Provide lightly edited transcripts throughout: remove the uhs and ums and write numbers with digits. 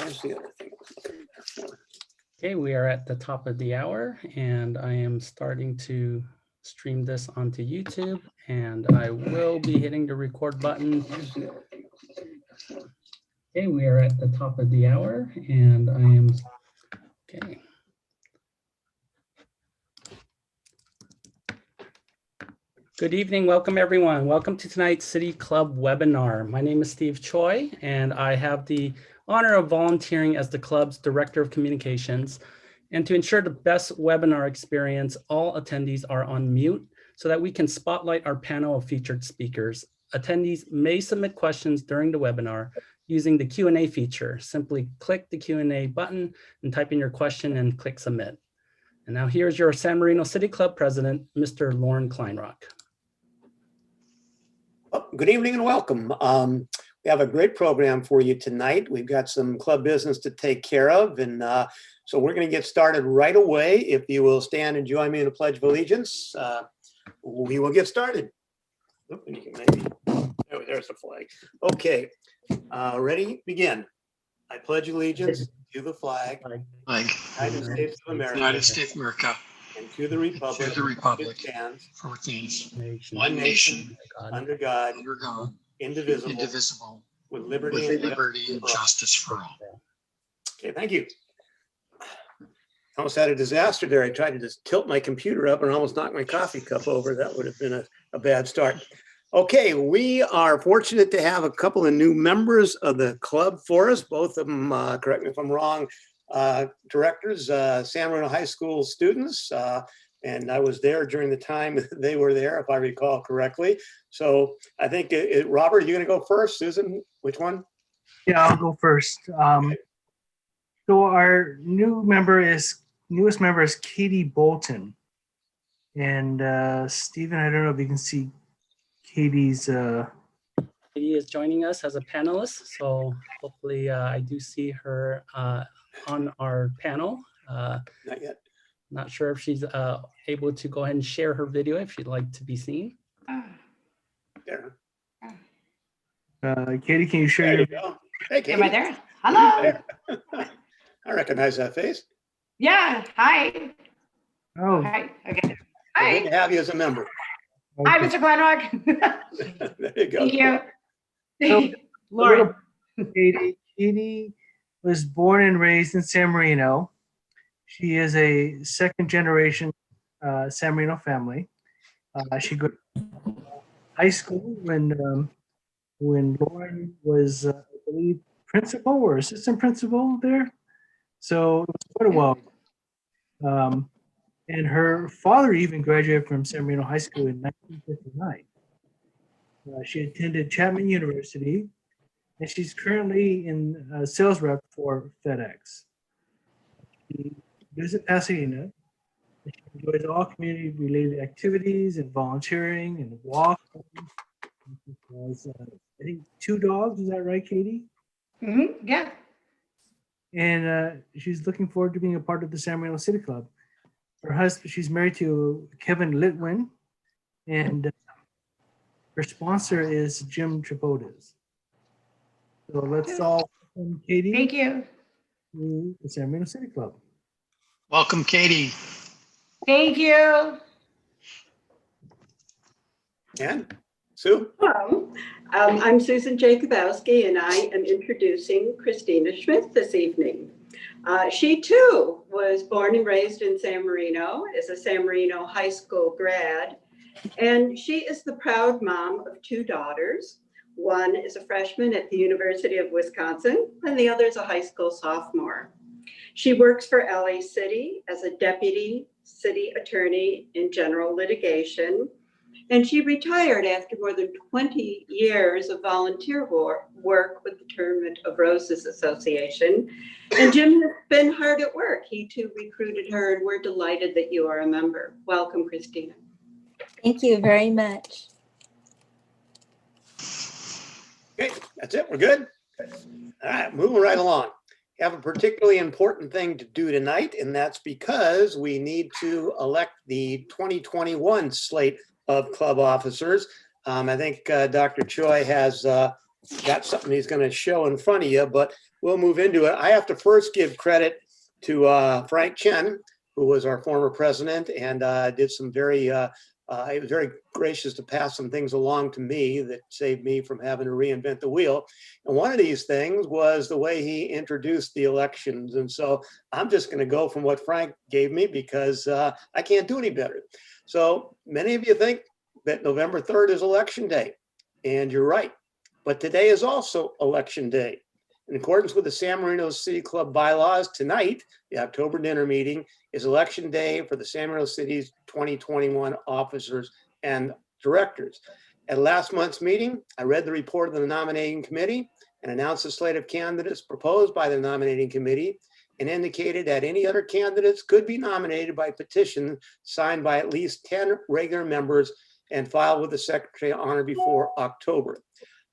Where's the other thing? Okay, we are at the top of the hour and I am starting to stream this onto YouTube and I will be hitting the record button. Okay, we are at the top of the hour and I am, okay. Good evening, welcome everyone. Welcome to tonight's City Club webinar. My name is Steve Choi and I have the honor of volunteering as the club's Director of Communications. And to ensure the best webinar experience, all attendees are on mute so that we can spotlight our panel of featured speakers. Attendees may submit questions during the webinar using the Q&A feature. Simply click the Q&A button and type in your question and click submit. And now here's your San Marino City Club President, Mr. Lauren Kleinrock. Oh, good evening and welcome. We have a great program for you tonight. We've got some club business to take care of. And so we're going to get started right away. If you will stand and join me in the Pledge of Allegiance, we will get started. Oh, and you can maybe, there's the flag. Okay, ready? Begin. I pledge allegiance to the flag, United States of America, and to the republic, it stands for things, one nation, under God, indivisible, with liberty and justice for all. Okay, thank you. I almost had a disaster there. I tried to just tilt my computer up and almost knocked my coffee cup over. That would have been a bad start. Okay, we are fortunate to have a couple of new members of the club for us. Both of them, correct me if I'm wrong, directors, San Marino High School students. And I was there during the time they were there, if I recall correctly. So I think, Robert, are you going to go first? Susan, which one? Yeah, I'll go first. So our newest member is Katie Bolton. And Stephen, I don't know if you can see Katie's. Katie is joining us as a panelist. So hopefully I do see her on our panel. Not yet. Not sure if she's able to go ahead and share her video if she'd like to be seen. There. Katie, can you share There your you go. Hey, Katie. Am I there? Hello. I recognize that face. Yeah. Hi. Oh, Hi. Okay. Good Hi. to have you as a member. Hi, okay. Mr. Kleinrock. There you go. Thank you. So, Lauren. Katie was born and raised in San Marino. She is a second generation San Marino family. She grew up in high school when Lauren was, I believe, principal or assistant principal there. So it was quite a while. And her father even graduated from San Marino High School in 1959. She attended Chapman University, and she's currently in sales rep for FedEx. She lives in Pasadena. And she enjoys all community-related activities and volunteering and walks. She has, I think, 2 dogs. Is that right, Katie? Mm-hmm. Yeah. And she's looking forward to being a part of the San Marino City Club. Her husband, she's married to Kevin Litwin, and her sponsor is Jim Tripodis. So let's all welcome Katie. Thank you. To the San Marino City Club. Welcome, Katie. Thank you. And Sue? Hello, I'm Susan Jacobowski, and I am introducing Christina Schmidt this evening. She too was born and raised in San Marino, is a San Marino High School grad, and she is the proud mom of 2 daughters. One is a freshman at the University of Wisconsin, and the other is a high school sophomore. She works for LA City as a deputy city attorney in general litigation. And she retired after more than 20 years of volunteer work with the Tournament of Roses Association. And Jim has been hard at work. He too recruited her, and we're delighted that you are a member. Welcome, Christina. Thank you very much. Okay, that's it. We're good. All right, moving right along. We have a particularly important thing to do tonight, and that's because we need to elect the 2021 slate of club officers. I think Dr. Choi has got something he's going to show in front of you, but we'll move into it. I have to first give credit to Frank Chen, who was our former president and did some he was very gracious to pass some things along to me that saved me from having to reinvent the wheel. And one of these things was the way he introduced the elections. And so I'm just going to go from what Frank gave me because I can't do any better. So many of you think that November 3rd is election day, and you're right. But today is also election day. In accordance with the San Marino City Club bylaws, tonight, the October dinner meeting, is election day for the San Marino City's 2021 officers and directors. At last month's meeting, I read the report of the nominating committee and announced the slate of candidates proposed by the nominating committee and indicated that any other candidates could be nominated by petition signed by at least 10 regular members and filed with the Secretary of Honor before October.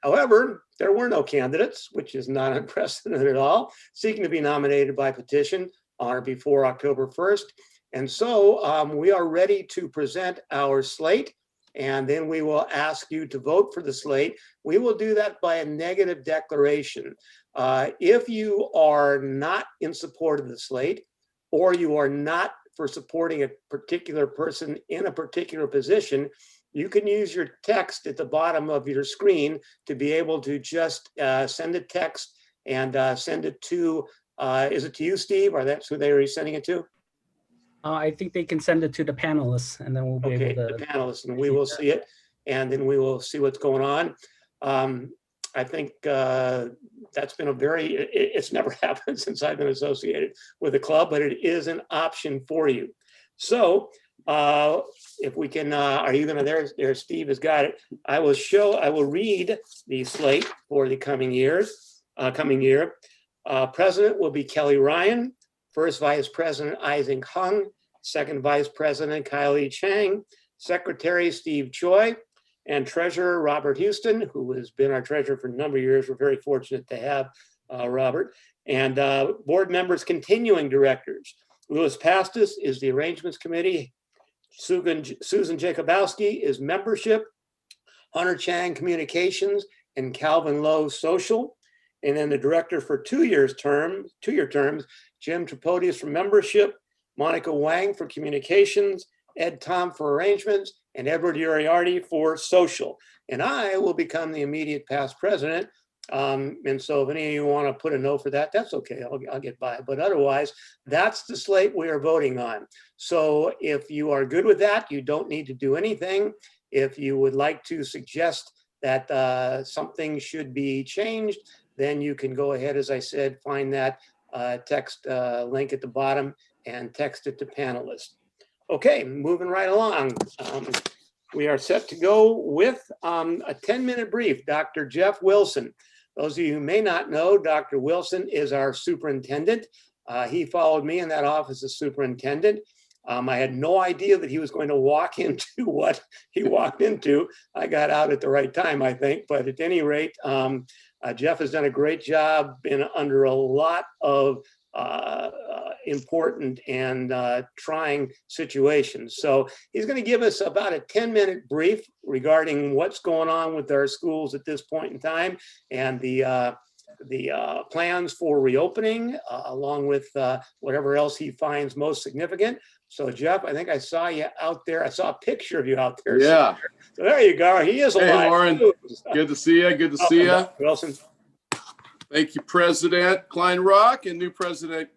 However, there were no candidates, which is not unprecedented at all, seeking to be nominated by petition on or before October 1st. And so we are ready to present our slate, and then we will ask you to vote for the slate. We will do that by a negative declaration. If you are not in support of the slate, or you are not for supporting a particular person in a particular position, you can use your text at the bottom of your screen to be able to just send a text and send it to, is it to you, Steve, or that's who they are sending it to? I think they can send it to the panelists, and then we'll be Okay, able to. the panelists, and we will see it, and then we will see what's going on. I think that's been it's never happened since I've been associated with the club, but it is an option for you. So if we can, are you gonna, there, Steve has got it. I will read the slate for the coming year. President will be Kelly Ryan, first Vice President Isaac Hung, second Vice President Kylie Chang, Secretary Steve Choi, and Treasurer Robert Houston, who has been our treasurer for a number of years. We're very fortunate to have Robert. And board members, continuing directors. Louis Pastis is the Arrangements Committee. Susan Jacobowski is membership. Hunter Chang, Communications, and Calvin Lowe, Social. And then the director for 2-year terms, Jim Tripodius for membership, Monica Wang for communications, Ed Tom for arrangements, and Edward Uriarty for social. And I will become the immediate past president. And so if any of you want to put a no for that, that's okay, I'll get by. But otherwise, that's the slate we are voting on. So if you are good with that, you don't need to do anything. If you would like to suggest that something should be changed, then you can go ahead, as I said, find that text link at the bottom and text it to panelists. Okay, moving right along. We are set to go with a 10-minute brief. Dr. Jeff Wilson. Those of you who may not know, Dr. Wilson is our superintendent. He followed me in that office as superintendent. I had no idea that he was going to walk into what he walked into. I got out at the right time, I think. But at any rate, Jeff has done a great job, been under a lot of important and trying situations. So he's going to give us about a 10-minute brief regarding what's going on with our schools at this point in time and the plans for reopening, along with whatever else he finds most significant. So Jeff, I think I saw you out there. I saw a picture of you out there. Yeah. So there you go. He is alive. Hey, Lauren. Good to see you. Good to see you. Wilson. Thank you, President Kleinrock and new President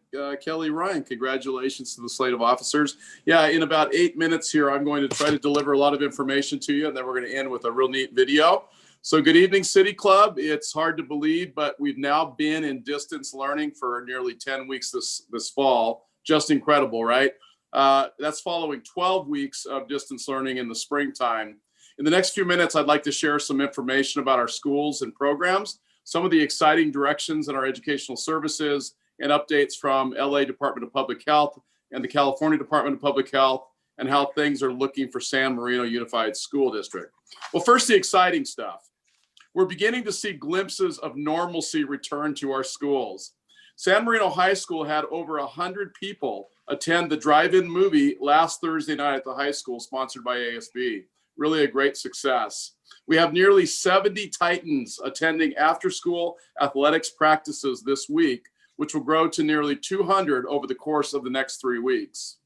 Kelly Ryan. Congratulations to the slate of officers. Yeah, in about 8 minutes here, I'm going to try to deliver a lot of information to you, and then we're going to end with a real neat video. So good evening, City Club. It's hard to believe, but we've now been in distance learning for nearly 10 weeks this fall. Just incredible, right? That's following 12 weeks of distance learning in the springtime. In the next few minutes, I'd like to share some information about our schools and programs, some of the exciting directions in our educational services, and updates from LA Department of Public Health and the California Department of Public Health, and how things are looking for San Marino Unified School District. Well, first, the exciting stuff. We're beginning to see glimpses of normalcy return to our schools. San Marino High School had over 100 people attend the drive-in movie last Thursday night at the high school, sponsored by ASB. really a great success. We have nearly 70 Titans attending after-school athletics practices this week, which will grow to nearly 200 over the course of the next 3 weeks.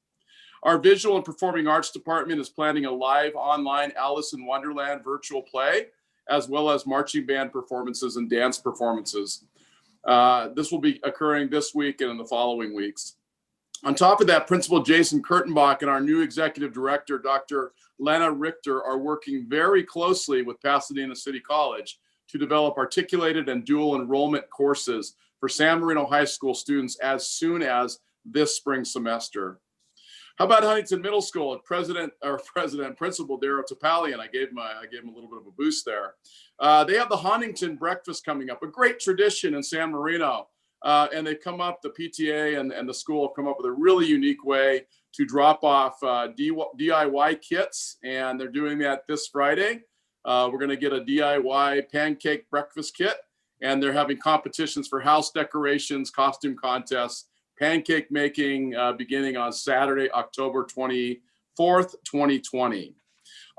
Our Visual and Performing Arts Department is planning a live online Alice in Wonderland virtual play, as well as marching band performances and dance performances. This will be occurring this week and in the following weeks. On top of that, Principal Jason Kurtenbach and our new Executive Director, Dr. Lena Richter, are working very closely with Pasadena City College to develop articulated and dual enrollment courses for San Marino High School students as soon as this spring semester. How about Huntington Middle School? Principal Darrow Topalian, I gave him a little bit of a boost there. They have the Huntington Breakfast coming up, a great tradition in San Marino. And they've come up, the PTA and the school have come up with a really unique way to drop off DIY kits, and they're doing that this Friday. We're going to get a DIY pancake breakfast kit, and they're having competitions for house decorations, costume contests, pancake making beginning on Saturday, October 24th, 2020.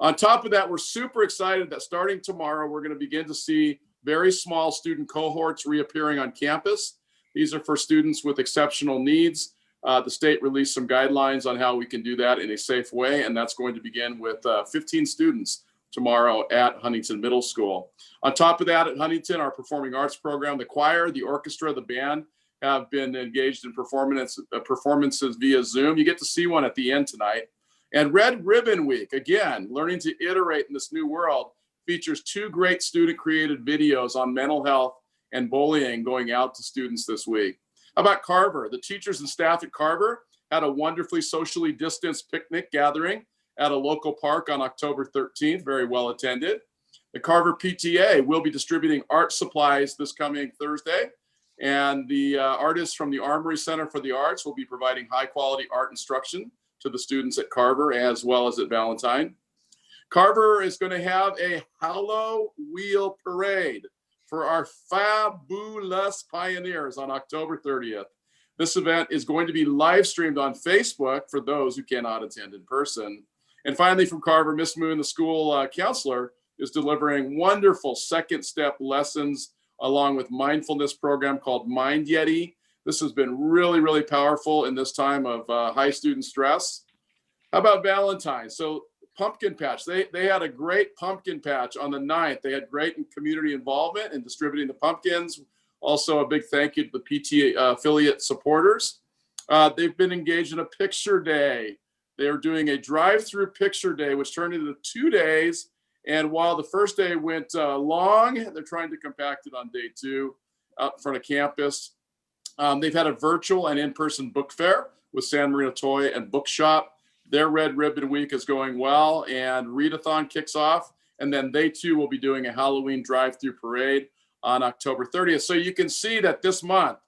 On top of that, we're super excited that starting tomorrow, we're going to begin to see very small student cohorts reappearing on campus. These are for students with exceptional needs. The state released some guidelines on how we can do that in a safe way, and that's going to begin with 15 students tomorrow at Huntington Middle School. On top of that, at Huntington, our performing arts program, the choir, the orchestra, the band have been engaged in performances via Zoom. You get to see one at the end tonight. And Red Ribbon Week, again, learning to iterate in this new world, features 2 great student-created videos on mental health and bullying going out to students this week. How about Carver? The teachers and staff at Carver had a wonderfully socially distanced picnic gathering at a local park on October 13th, very well attended. The Carver PTA will be distributing art supplies this coming Thursday, and the artists from the Armory Center for the Arts will be providing high quality art instruction to the students at Carver as well as at Valentine. Carver is going to have a Hallow Wheel Parade for our fabulous pioneers on October 30th. This event is going to be live streamed on Facebook for those who cannot attend in person. And finally, from Carver, Miss Moon, the school counselor, is delivering wonderful second step lessons along with mindfulness program called Mind Yeti. This has been really, really powerful in this time of high student stress. How about Valentine's? So Pumpkin Patch, they had a great pumpkin patch on the 9th. They had great community involvement in distributing the pumpkins. Also a big thank you to the PTA affiliate supporters. They've been engaged in a picture day. They're doing a drive-through picture day, which turned into 2 days. And while the first day went long, they're trying to compact it on day 2 out in front of campus. They've had a virtual and in-person book fair with San Marino Toy and Bookshop. Their Red Ribbon Week is going well, and Readathon kicks off. And then they too will be doing a Halloween drive-through parade on October 30th. So you can see that this month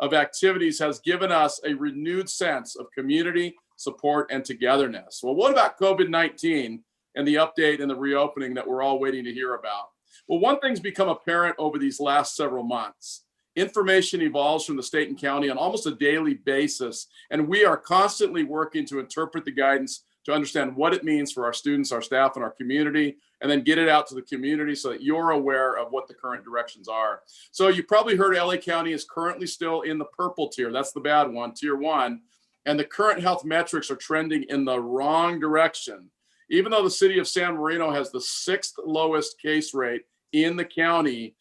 of activities has given us a renewed sense of community, support, and togetherness. Well, what about COVID-19 and the update and the reopening that we're all waiting to hear about? Well, one thing's become apparent over these last several months. Information evolves from the state and county on almost a daily basis, and we are constantly working to interpret the guidance to understand what it means for our students, our staff, and our community, and then get it out to the community so that you're aware of what the current directions are. So you probably heard LA County is currently still in the purple tier. That's the bad one, tier 1, and the current health metrics are trending in the wrong direction. Even though the city of San Marino has the 6th lowest case rate in the county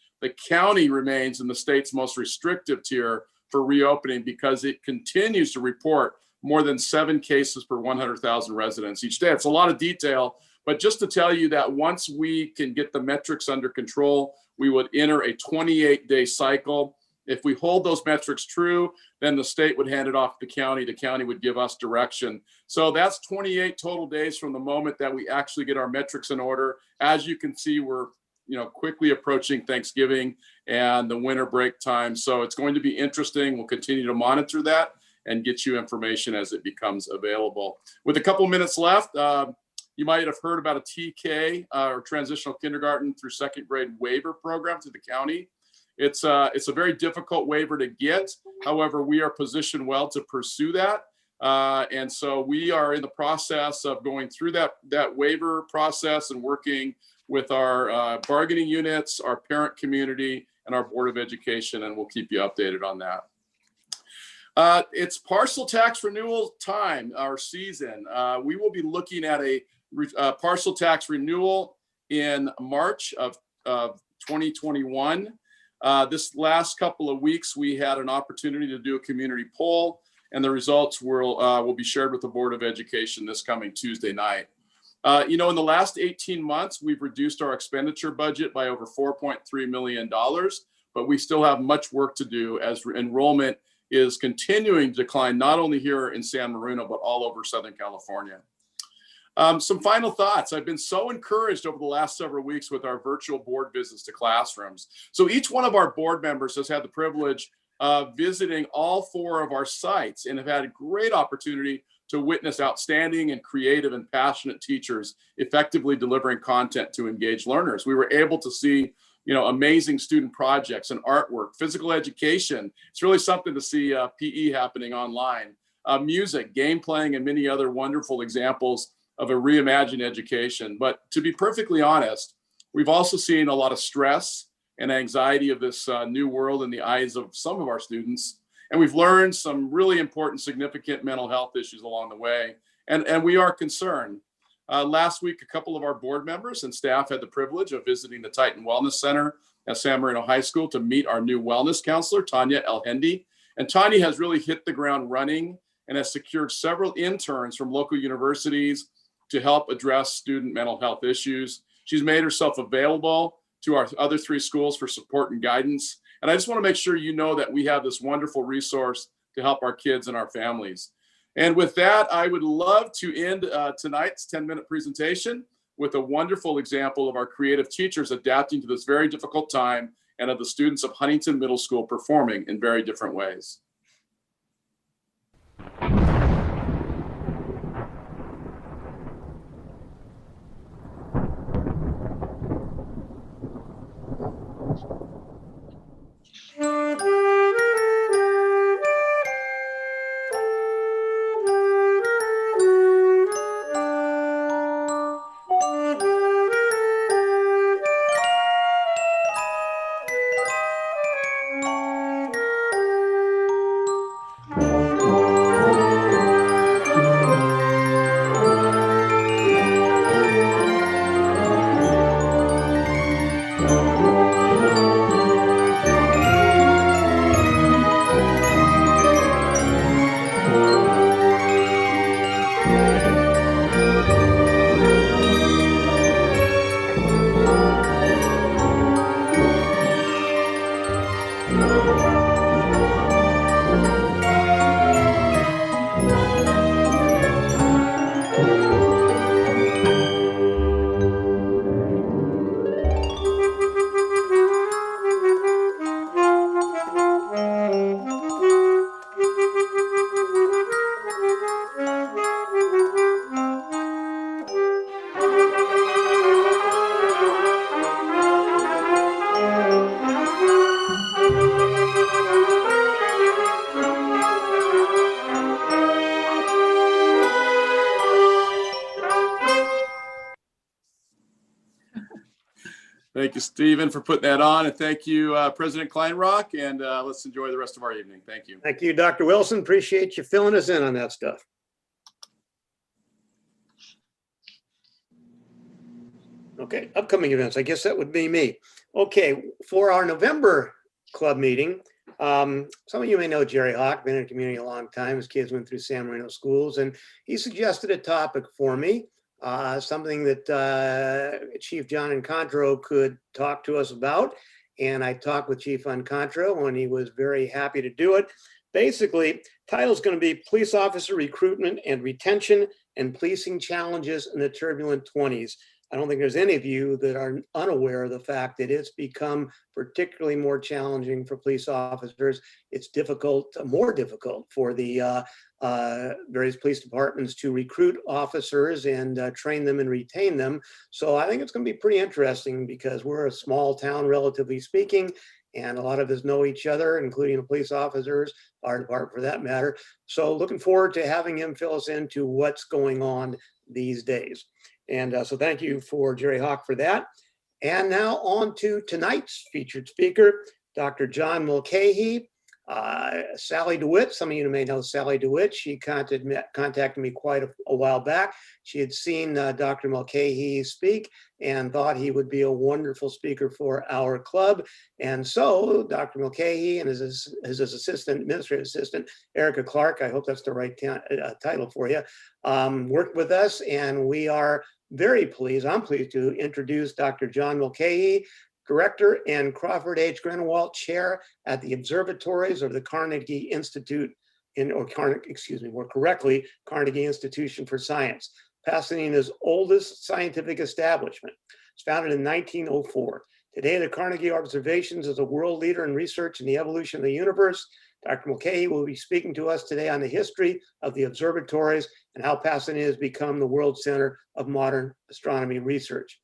remains in the state's most restrictive tier for reopening because it continues to report more than 7 cases per 100,000 residents each day. It's a lot of detail, but just to tell you that once we can get the metrics under control, we would enter a 28-day cycle. If we hold those metrics true, then the state would hand it off to the county. The county would give us direction. So that's 28 total days from the moment that we actually get our metrics in order. As you can see, we're quickly approaching Thanksgiving and the winter break time. So it's going to be interesting. We'll continue to monitor that and get you information as it becomes available. With a couple minutes left, you might have heard about a TK or transitional kindergarten through 2nd grade waiver program to the county. It's a very difficult waiver to get. However, we are positioned well to pursue that. And so we are in the process of going through that waiver process and working with our bargaining units, our parent community, and our Board of Education, and we'll keep you updated on that. It's parcel tax renewal time, our season. We will be looking at a parcel tax renewal in March of 2021. This last couple of weeks, we had an opportunity to do a community poll, and the results will be shared with the Board of Education this coming Tuesday night. In the last 18 months, we've reduced our expenditure budget by over $4.3 million, but we still have much work to do as enrollment is continuing to decline, not only here in San Marino, but all over Southern California. Some final thoughts. I've been so encouraged over the last several weeks with our virtual board visits to classrooms. So each one of our board members has had the privilege of visiting all 4 of our sites and have had a great opportunity to witness outstanding and creative and passionate teachers effectively delivering content to engage learners. We were able to see amazing student projects and artwork, physical education. It's really something to see PE happening online, music, game playing, and many other wonderful examples of a reimagined education. But to be perfectly honest, we've also seen a lot of stress and anxiety of this new world in the eyes of some of our students. And we've learned some really important, significant mental health issues along the way. And we are concerned. Last week, a couple of our board members and staff had the privilege of visiting the Titan Wellness Center at San Marino High School to meet our new wellness counselor, Tanya El-Hendi. And Tanya has really hit the ground running and has secured several interns from local universities to help address student mental health issues. She's made herself available to our other 3 schools for support and guidance. And I just want to make sure you know that we have this wonderful resource to help our kids and our families. And with that, I would love to end tonight's 10-minute presentation with a wonderful example of our creative teachers adapting to this very difficult time and of the students of Huntington Middle School performing in very different ways. Thank you, Stephen, for putting that on. And thank you, President Kleinrock. And let's enjoy the rest of our evening. Thank you. Thank you, Dr. Wilson. Appreciate you filling us in on that stuff. Okay, upcoming events. I guess that would be me. Okay, for our November club meeting, some of you may know Jerry Hawk, been in the community a long time. His kids went through San Marino schools, and he suggested a topic for me. Something that Chief John Encontro could talk to us about. And I talked with Chief Encontro and he was very happy to do it. Basically, title's going to be Police Officer Recruitment and Retention and Policing Challenges in the Turbulent 20s. I don't think there's any of you that are unaware of the fact that it's become particularly more challenging for police officers. It's difficult, more difficult for the various police departments to recruit officers and train them and retain them. So I think it's going to be pretty interesting because we're a small town, relatively speaking, and a lot of us know each other, including the police officers, fire department for that matter. So looking forward to having him fill us into what's going on these days. And so thank you for Jerry Hawk for that. And now on to tonight's featured speaker, Dr. John Mulchaey. Sally DeWitt, some of you may know Sally DeWitt. She contacted me quite a while back. She had seen Dr. Mulchaey speak and thought he would be a wonderful speaker for our club. And so Dr. Mulchaey and his assistant, administrative assistant, Erica Clark, I hope that's the right title for you, worked with us, and we are very pleased. I'm pleased to introduce Dr. John Mulchaey, Director and Crawford H. Grenewalt Chair at the Observatories of the Carnegie Institute, more correctly, Carnegie Institution for Science, Pasadena's oldest scientific establishment. It's founded in 1904. Today, the Carnegie Observations is a world leader in research in the evolution of the universe. Dr. Mulchaey will be speaking to us today on the history of the observatories and how Pasadena has become the world center of modern astronomy research.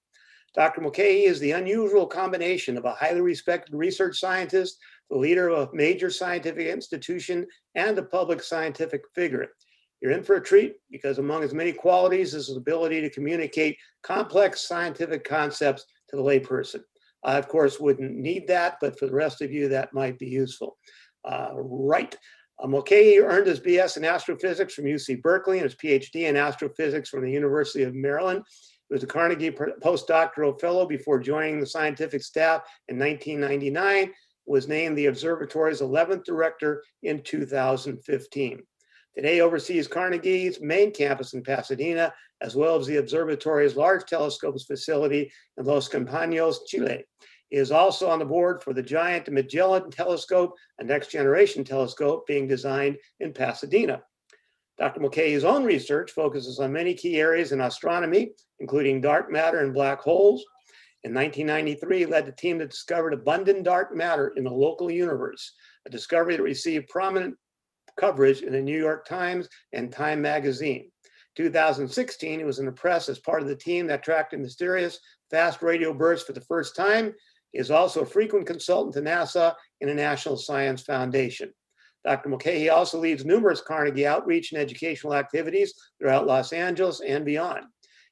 Dr. Mulchaey is the unusual combination of a highly respected research scientist, the leader of a major scientific institution, and a public scientific figure. You're in for a treat because among his many qualities is his ability to communicate complex scientific concepts to the layperson. I, of course, wouldn't need that, but for the rest of you, that might be useful. Mulchaey earned his BS in astrophysics from UC Berkeley and his PhD in astrophysics from the University of Maryland. He was a Carnegie postdoctoral fellow before joining the scientific staff in 1999, was named the Observatory's 11th director in 2015. Today oversees Carnegie's main campus in Pasadena, as well as the observatory's large telescopes facility in Los Campaños, Chile. He is also on the board for the giant Magellan telescope, a next generation telescope being designed in Pasadena. Dr. Mulchaey's own research focuses on many key areas in astronomy, including dark matter and black holes. In 1993, he led the team that discovered abundant dark matter in the local universe, a discovery that received prominent coverage in the New York Times and Time magazine. 2016, he was in the press as part of the team that tracked a mysterious fast radio burst for the first time. He is also a frequent consultant to NASA and the National Science Foundation. Dr. Mulchaey also leads numerous Carnegie outreach and educational activities throughout Los Angeles and beyond.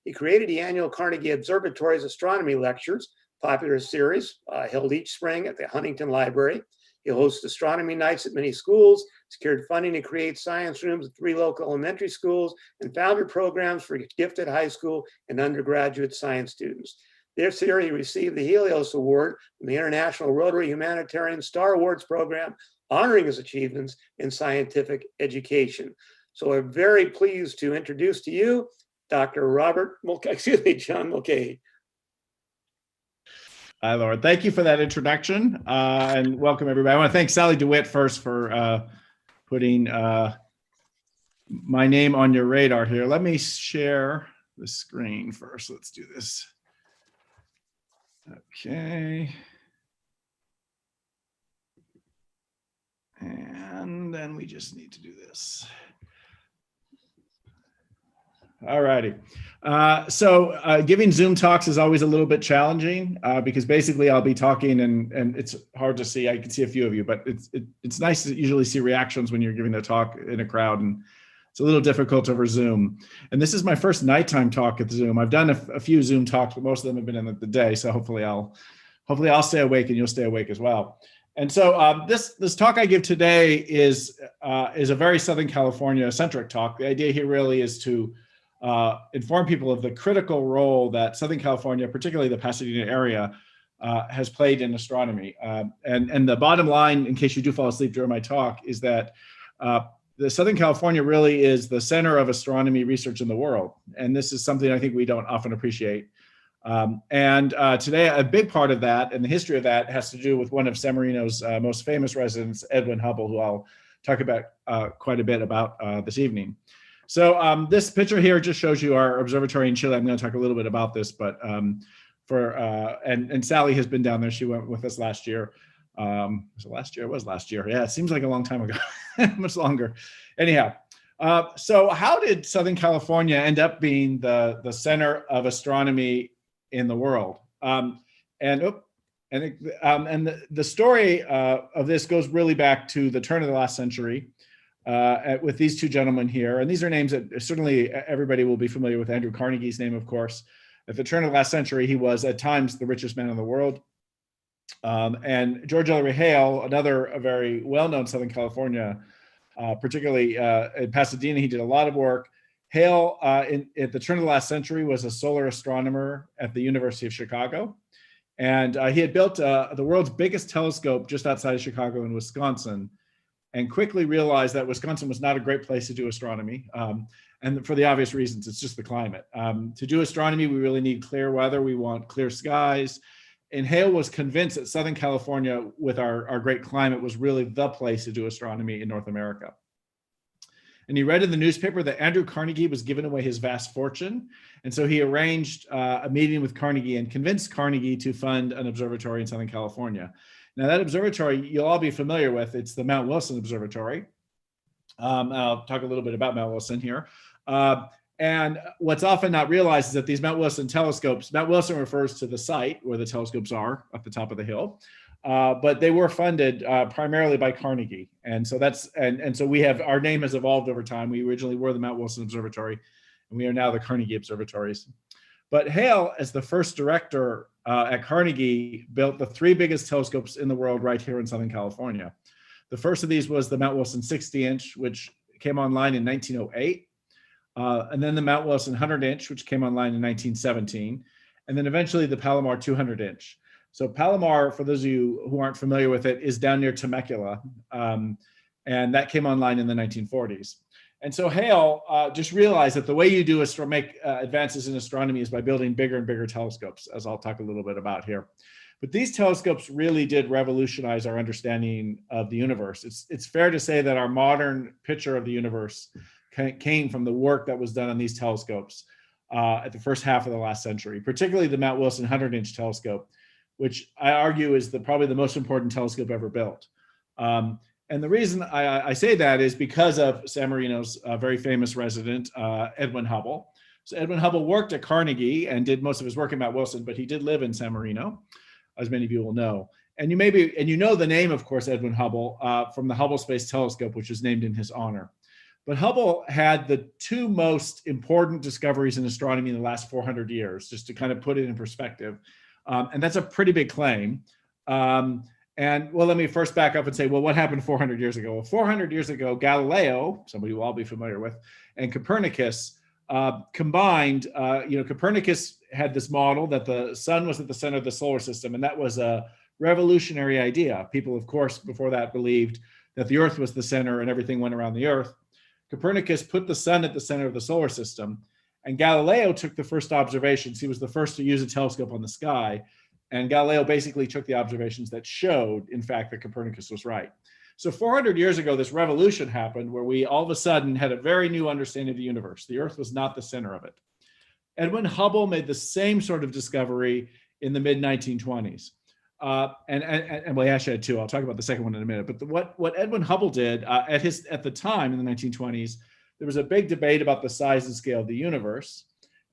He created the annual Carnegie Observatory's Astronomy Lectures, popular series held each spring at the Huntington Library. He hosts astronomy nights at many schools, secured funding to create science rooms at 3 local elementary schools, and founded programs for gifted high school and undergraduate science students. This year, he received the Helios Award from the International Rotary Humanitarian Star Awards Program, honoring his achievements in scientific education. So we're very pleased to introduce to you Dr. John Mulchaey. Hi, Laura. Thank you for that introduction and welcome everybody. I want to thank Sally DeWitt first for putting my name on your radar here. Let me share the screen first. Let's do this. Okay. And then we just need to do this. All righty. So giving Zoom talks is always a little bit challenging because basically I'll be talking and it's hard to see. I can see a few of you, but it's nice to usually see reactions when you're giving a talk in a crowd, and it's a little difficult over Zoom. And this is my first nighttime talk at Zoom. I've done a few Zoom talks, but most of them have been in the day. So hopefully I'll stay awake and you'll stay awake as well. And so this talk I give today is a very Southern California centric talk. The idea here really is to inform people of the critical role that Southern California, particularly the Pasadena area, has played in astronomy. And the bottom line, in case you do fall asleep during my talk, is that the Southern California really is the center of astronomy research in the world. And this is something I think we don't often appreciate. Today, a big part of that and the history of that has to do with one of San Marino's most famous residents, Edwin Hubble, who I'll talk about quite a bit about this evening. So this picture here just shows you our observatory in Chile. I'm going to talk a little bit about this, but and Sally has been down there. She went with us last year. Was it last year? It was last year. Yeah, it seems like a long time ago, much longer. Anyhow, so how did Southern California end up being the center of astronomy in the world? the story of this goes really back to the turn of the last century with these two gentlemen here. And these are names that certainly everybody will be familiar with. Andrew Carnegie's name, of course. At the turn of the last century, he was at times the richest man in the world. And George Ellery Hale, a very well-known Southern California, particularly in Pasadena, he did a lot of work. Hale, at the turn of the last century, was a solar astronomer at the University of Chicago. And he had built the world's biggest telescope just outside of Chicago in Wisconsin, and quickly realized that Wisconsin was not a great place to do astronomy. And for the obvious reasons, it's just the climate. To do astronomy, we really need clear weather. We want clear skies. And Hale was convinced that Southern California, with our great climate, was really the place to do astronomy in North America. And he read in the newspaper that Andrew Carnegie was giving away his vast fortune. And so he arranged a meeting with Carnegie and convinced Carnegie to fund an observatory in Southern California. Now, that observatory you'll all be familiar with. It's the Mount Wilson Observatory. I'll talk a little bit about Mount Wilson here. And what's often not realized is that these Mount Wilson telescopes, Mount Wilson refers to the site where the telescopes are at the top of the hill. But they were funded primarily by Carnegie. And so so we have, our name has evolved over time. We originally were the Mount Wilson Observatory, and we are now the Carnegie Observatories. But Hale, as the first director at Carnegie, built the three biggest telescopes in the world right here in Southern California. The first of these was the Mount Wilson 60-inch, which came online in 1908. And then the Mount Wilson 100-inch, which came online in 1917. And then eventually the Palomar 200-inch. So Palomar, for those of you who aren't familiar with it, is down near Temecula, and that came online in the 1940s. And so Hale just realized that the way you do is make advances in astronomy is by building bigger and bigger telescopes, as I'll talk a little bit about here. But these telescopes really did revolutionize our understanding of the universe. It's fair to say that our modern picture of the universe came from the work that was done on these telescopes at the first half of the last century, particularly the Mount Wilson 100-inch telescope, which I argue is probably the most important telescope ever built. And the reason I say that is because of San Marino's very famous resident, Edwin Hubble. So Edwin Hubble worked at Carnegie and did most of his work at Mount Wilson, but he did live in San Marino, as many of you will know. And you know the name, of course, Edwin Hubble, from the Hubble Space Telescope, which was named in his honor. But Hubble had the two most important discoveries in astronomy in the last 400 years, just to kind of put it in perspective. And that's a pretty big claim. And well, let me first back up and say, well, what happened 400 years ago? Well, 400 years ago, Galileo, somebody you'll all be familiar with, and Copernicus combined. Copernicus had this model that the sun was at the center of the solar system, and that was a revolutionary idea. People, of course, before that believed that the Earth was the center and everything went around the Earth. Copernicus put the sun at the center of the solar system, and Galileo took the first observations. He was the first to use a telescope on the sky. And Galileo basically took the observations that showed, in fact, that Copernicus was right. So 400 years ago, this revolution happened where we all of a sudden had a very new understanding of the universe. The Earth was not the center of it. Edwin Hubble made the same sort of discovery in the mid-1920s. And well, he actually had two. I'll talk about the second one in a minute. But what Edwin Hubble did at the time in the 1920s, there was a big debate about the size and scale of the universe.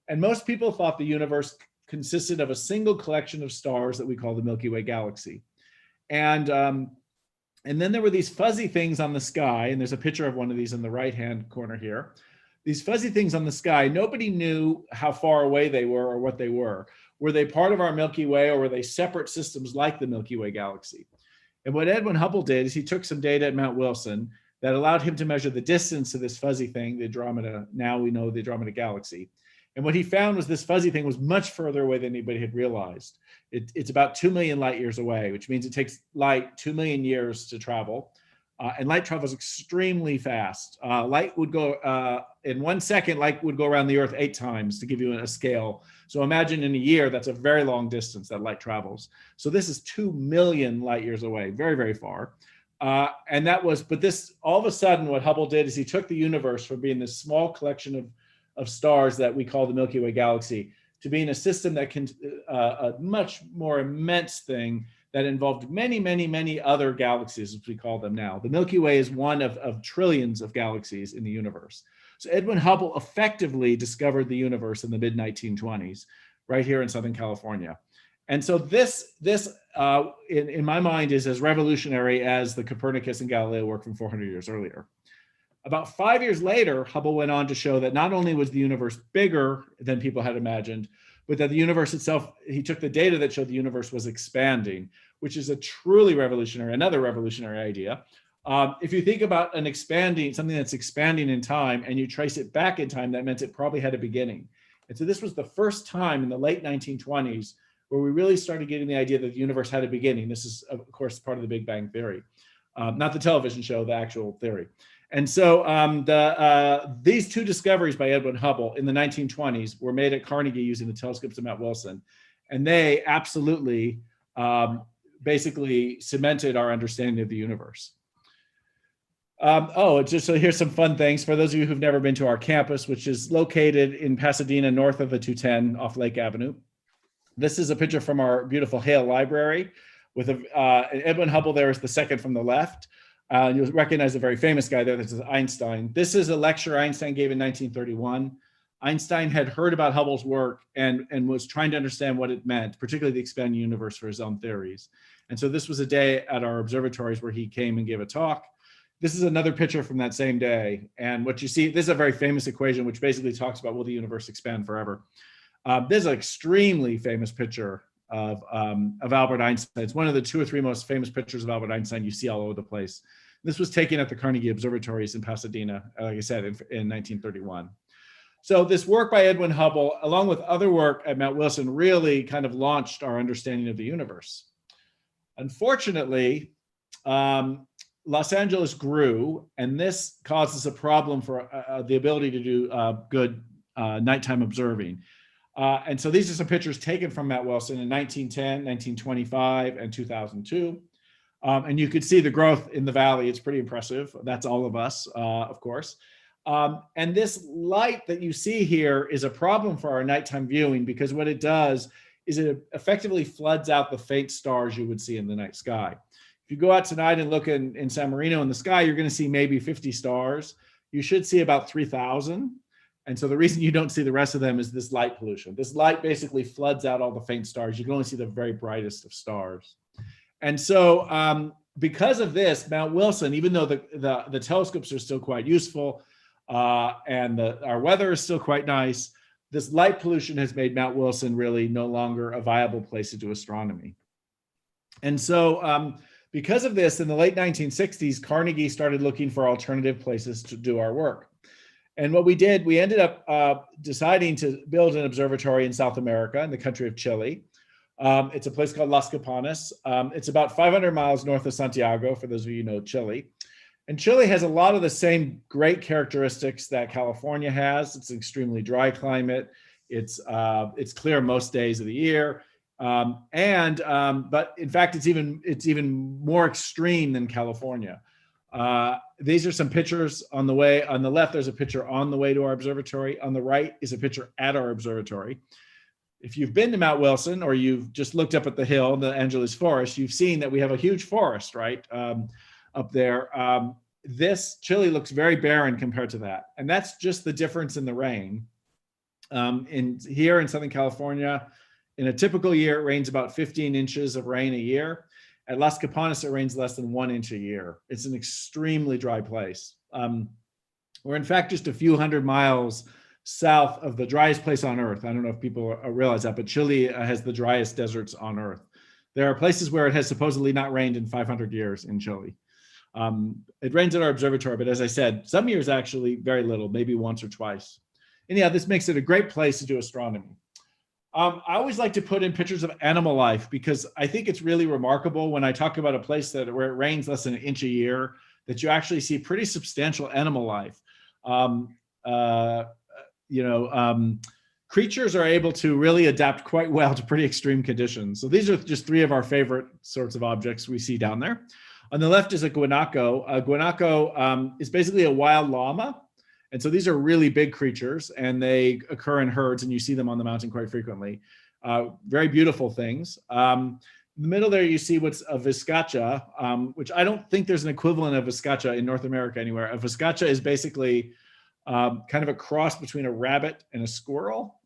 And most people thought the universe consisted of a single collection of stars that we call the Milky Way galaxy. And then there were these fuzzy things on the sky, and there's a picture of one of these in the right-hand corner here. These fuzzy things on the sky, nobody knew how far away they were or what they were. Were they part of our Milky Way, or were they separate systems like the Milky Way galaxy? And what Edwin Hubble did is he took some data at Mount Wilson that allowed him to measure the distance to this fuzzy thing, the Andromeda. Now we know the Andromeda galaxy. And what he found was this fuzzy thing was much further away than anybody had realized. It's about 2 million light years away, which means it takes light 2 million years to travel. And light travels extremely fast. Light would go, in 1 second, light would go around the Earth 8 times, to give you a scale. So imagine in a year, that's a very long distance that light travels. So this is 2 million light years away, very, very far. But this, all of a sudden, what Hubble did is he took the universe from being this small collection of stars that we call the Milky Way galaxy to being a system that can, a much more immense thing that involved many, many, many other galaxies, as we call them now. The Milky Way is one of trillions of galaxies in the universe. So Edwin Hubble effectively discovered the universe in the mid-1920s, right here in Southern California. And so this in my mind is as revolutionary as the Copernicus and Galileo work from 400 years earlier. About 5 years later, Hubble went on to show that not only was the universe bigger than people had imagined, but that the universe itself, he took the data that showed the universe was expanding, which is a truly another revolutionary idea. If you think about something that's expanding in time and you trace it back in time, that meant it probably had a beginning. And so this was the first time in the late 1920s where we really started getting the idea that the universe had a beginning. This is, of course, part of the Big Bang Theory, not the television show, the actual theory. And so these two discoveries by Edwin Hubble in the 1920s were made at Carnegie using the telescopes of Mount Wilson. And they absolutely basically cemented our understanding of the universe. So here's some fun things for those of you who've never been to our campus, which is located in Pasadena, north of the 210 off Lake Avenue. This is a picture from our beautiful Hale Library with Edwin Hubble. There is the second from the left. You'll recognize a very famous guy there. This is Einstein. This is a lecture Einstein gave in 1931. Einstein had heard about Hubble's work and was trying to understand what it meant, particularly the expanding universe, for his own theories. And so this was a day at our observatories where he came and gave a talk. This is another picture from that same day. And what you see, this is a very famous equation, which basically talks about, will the universe expand forever? This is an extremely famous picture of Albert Einstein. It's one of the 2 or 3 most famous pictures of Albert Einstein you see all over the place. This was taken at the Carnegie Observatories in Pasadena, like I said, in 1931. So this work by Edwin Hubble, along with other work at Mount Wilson, really kind of launched our understanding of the universe. Unfortunately, Los Angeles grew, and this causes a problem for the ability to do good nighttime observing. And so these are some pictures taken from Mount Wilson in 1910, 1925, and 2002. And you could see the growth in the valley. It's pretty impressive. That's all of us, of course. And this light that you see here is a problem for our nighttime viewing, because what it does is it effectively floods out the faint stars you would see in the night sky. If you go out tonight and look in San Marino in the sky, you're going to see maybe 50 stars. You should see about 3,000. And so the reason you don't see the rest of them is this light pollution. This light basically floods out all the faint stars. You can only see the very brightest of stars. And so because of this, Mount Wilson, even though the telescopes are still quite useful and our weather is still quite nice, this light pollution has made Mount Wilson really no longer a viable place to do astronomy. And so because of this, in the late 1960s, Carnegie started looking for alternative places to do our work. And what we did, we ended up deciding to build an observatory in South America, in the country of Chile. It's a place called Las Campanas. It's about 500 miles north of Santiago, for those of you who know Chile. And Chile has a lot of the same great characteristics that California has. It's an extremely dry climate. It's clear most days of the year. But in fact, it's even more extreme than California. These are some pictures on the way. On the left, there's a picture on the way to our observatory. On the right is a picture at our observatory. If you've been to Mount Wilson, or you've just looked up at the hill, the Angeles Forest, you've seen that we have a huge forest, right, up there. This Chile looks very barren compared to that. And that's just the difference in the rain. Here in Southern California, in a typical year, it rains about 15 inches of rain a year. At Las Campanas, it rains less than 1 inch a year. It's an extremely dry place. We're in fact just a few hundred miles south of the driest place on Earth. I don't know if people realize that, but Chile has the driest deserts on Earth. There are places where it has supposedly not rained in 500 years in Chile. It rains at our observatory, but as I said, some years actually very little, maybe once or twice. Anyhow, this makes it a great place to do astronomy. I always like to put in pictures of animal life, because I think it's really remarkable when I talk about a place where it rains less than 1 inch a year, that you actually see pretty substantial animal life. Creatures are able to really adapt quite well to pretty extreme conditions. So these are just 3 of our favorite sorts of objects we see down there. On the left is a guanaco. A guanaco is basically a wild llama. And so these are really big creatures, and they occur in herds, and you see them on the mountain quite frequently. Very beautiful things. In the middle there, you see what's a viscacha, which I don't think there's an equivalent of viscacha in North America anywhere. A viscacha is basically kind of a cross between a rabbit and a squirrel.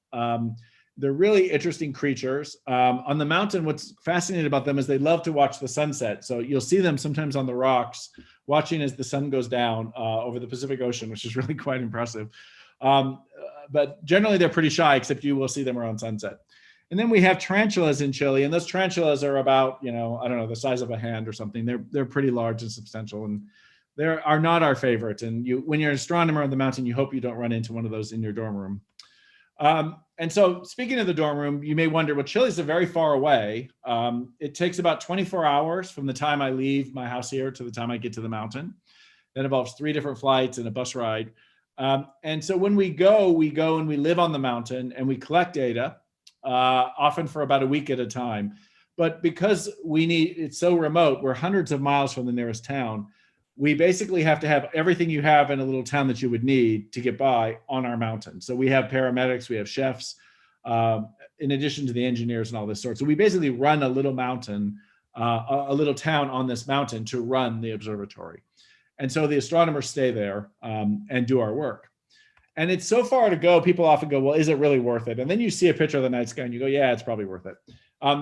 They're really interesting creatures. On the mountain, what's fascinating about them is they love to watch the sunset. So you'll see them sometimes on the rocks, watching as the sun goes down over the Pacific Ocean, which is really quite impressive. But generally, they're pretty shy, except you will see them around sunset. And then we have tarantulas in Chile, and those tarantulas are about, I don't know, the size of a hand or something. They're pretty large and substantial, and they are not our favorite. And when you're an astronomer on the mountain, you hope you don't run into one of those in your dorm room. And so speaking of the dorm room, you may wonder, well, Chile's very far away. It takes about 24 hours from the time I leave my house here to the time I get to the mountain. That involves 3 different flights and a bus ride. And so when we go and we live on the mountain and we collect data, often for about a week at a time. But because it's so remote, we're hundreds of miles from the nearest town. We basically have to have everything you have in a little town that you would need to get by on our mountain. So we have paramedics, we have chefs, in addition to the engineers and all this sort. So we basically run a little mountain, a little town on this mountain to run the observatory. And so the astronomers stay there and do our work. And it's so far to go, people often go, well, is it really worth it? And then you see a picture of the night sky and you go, yeah, it's probably worth it.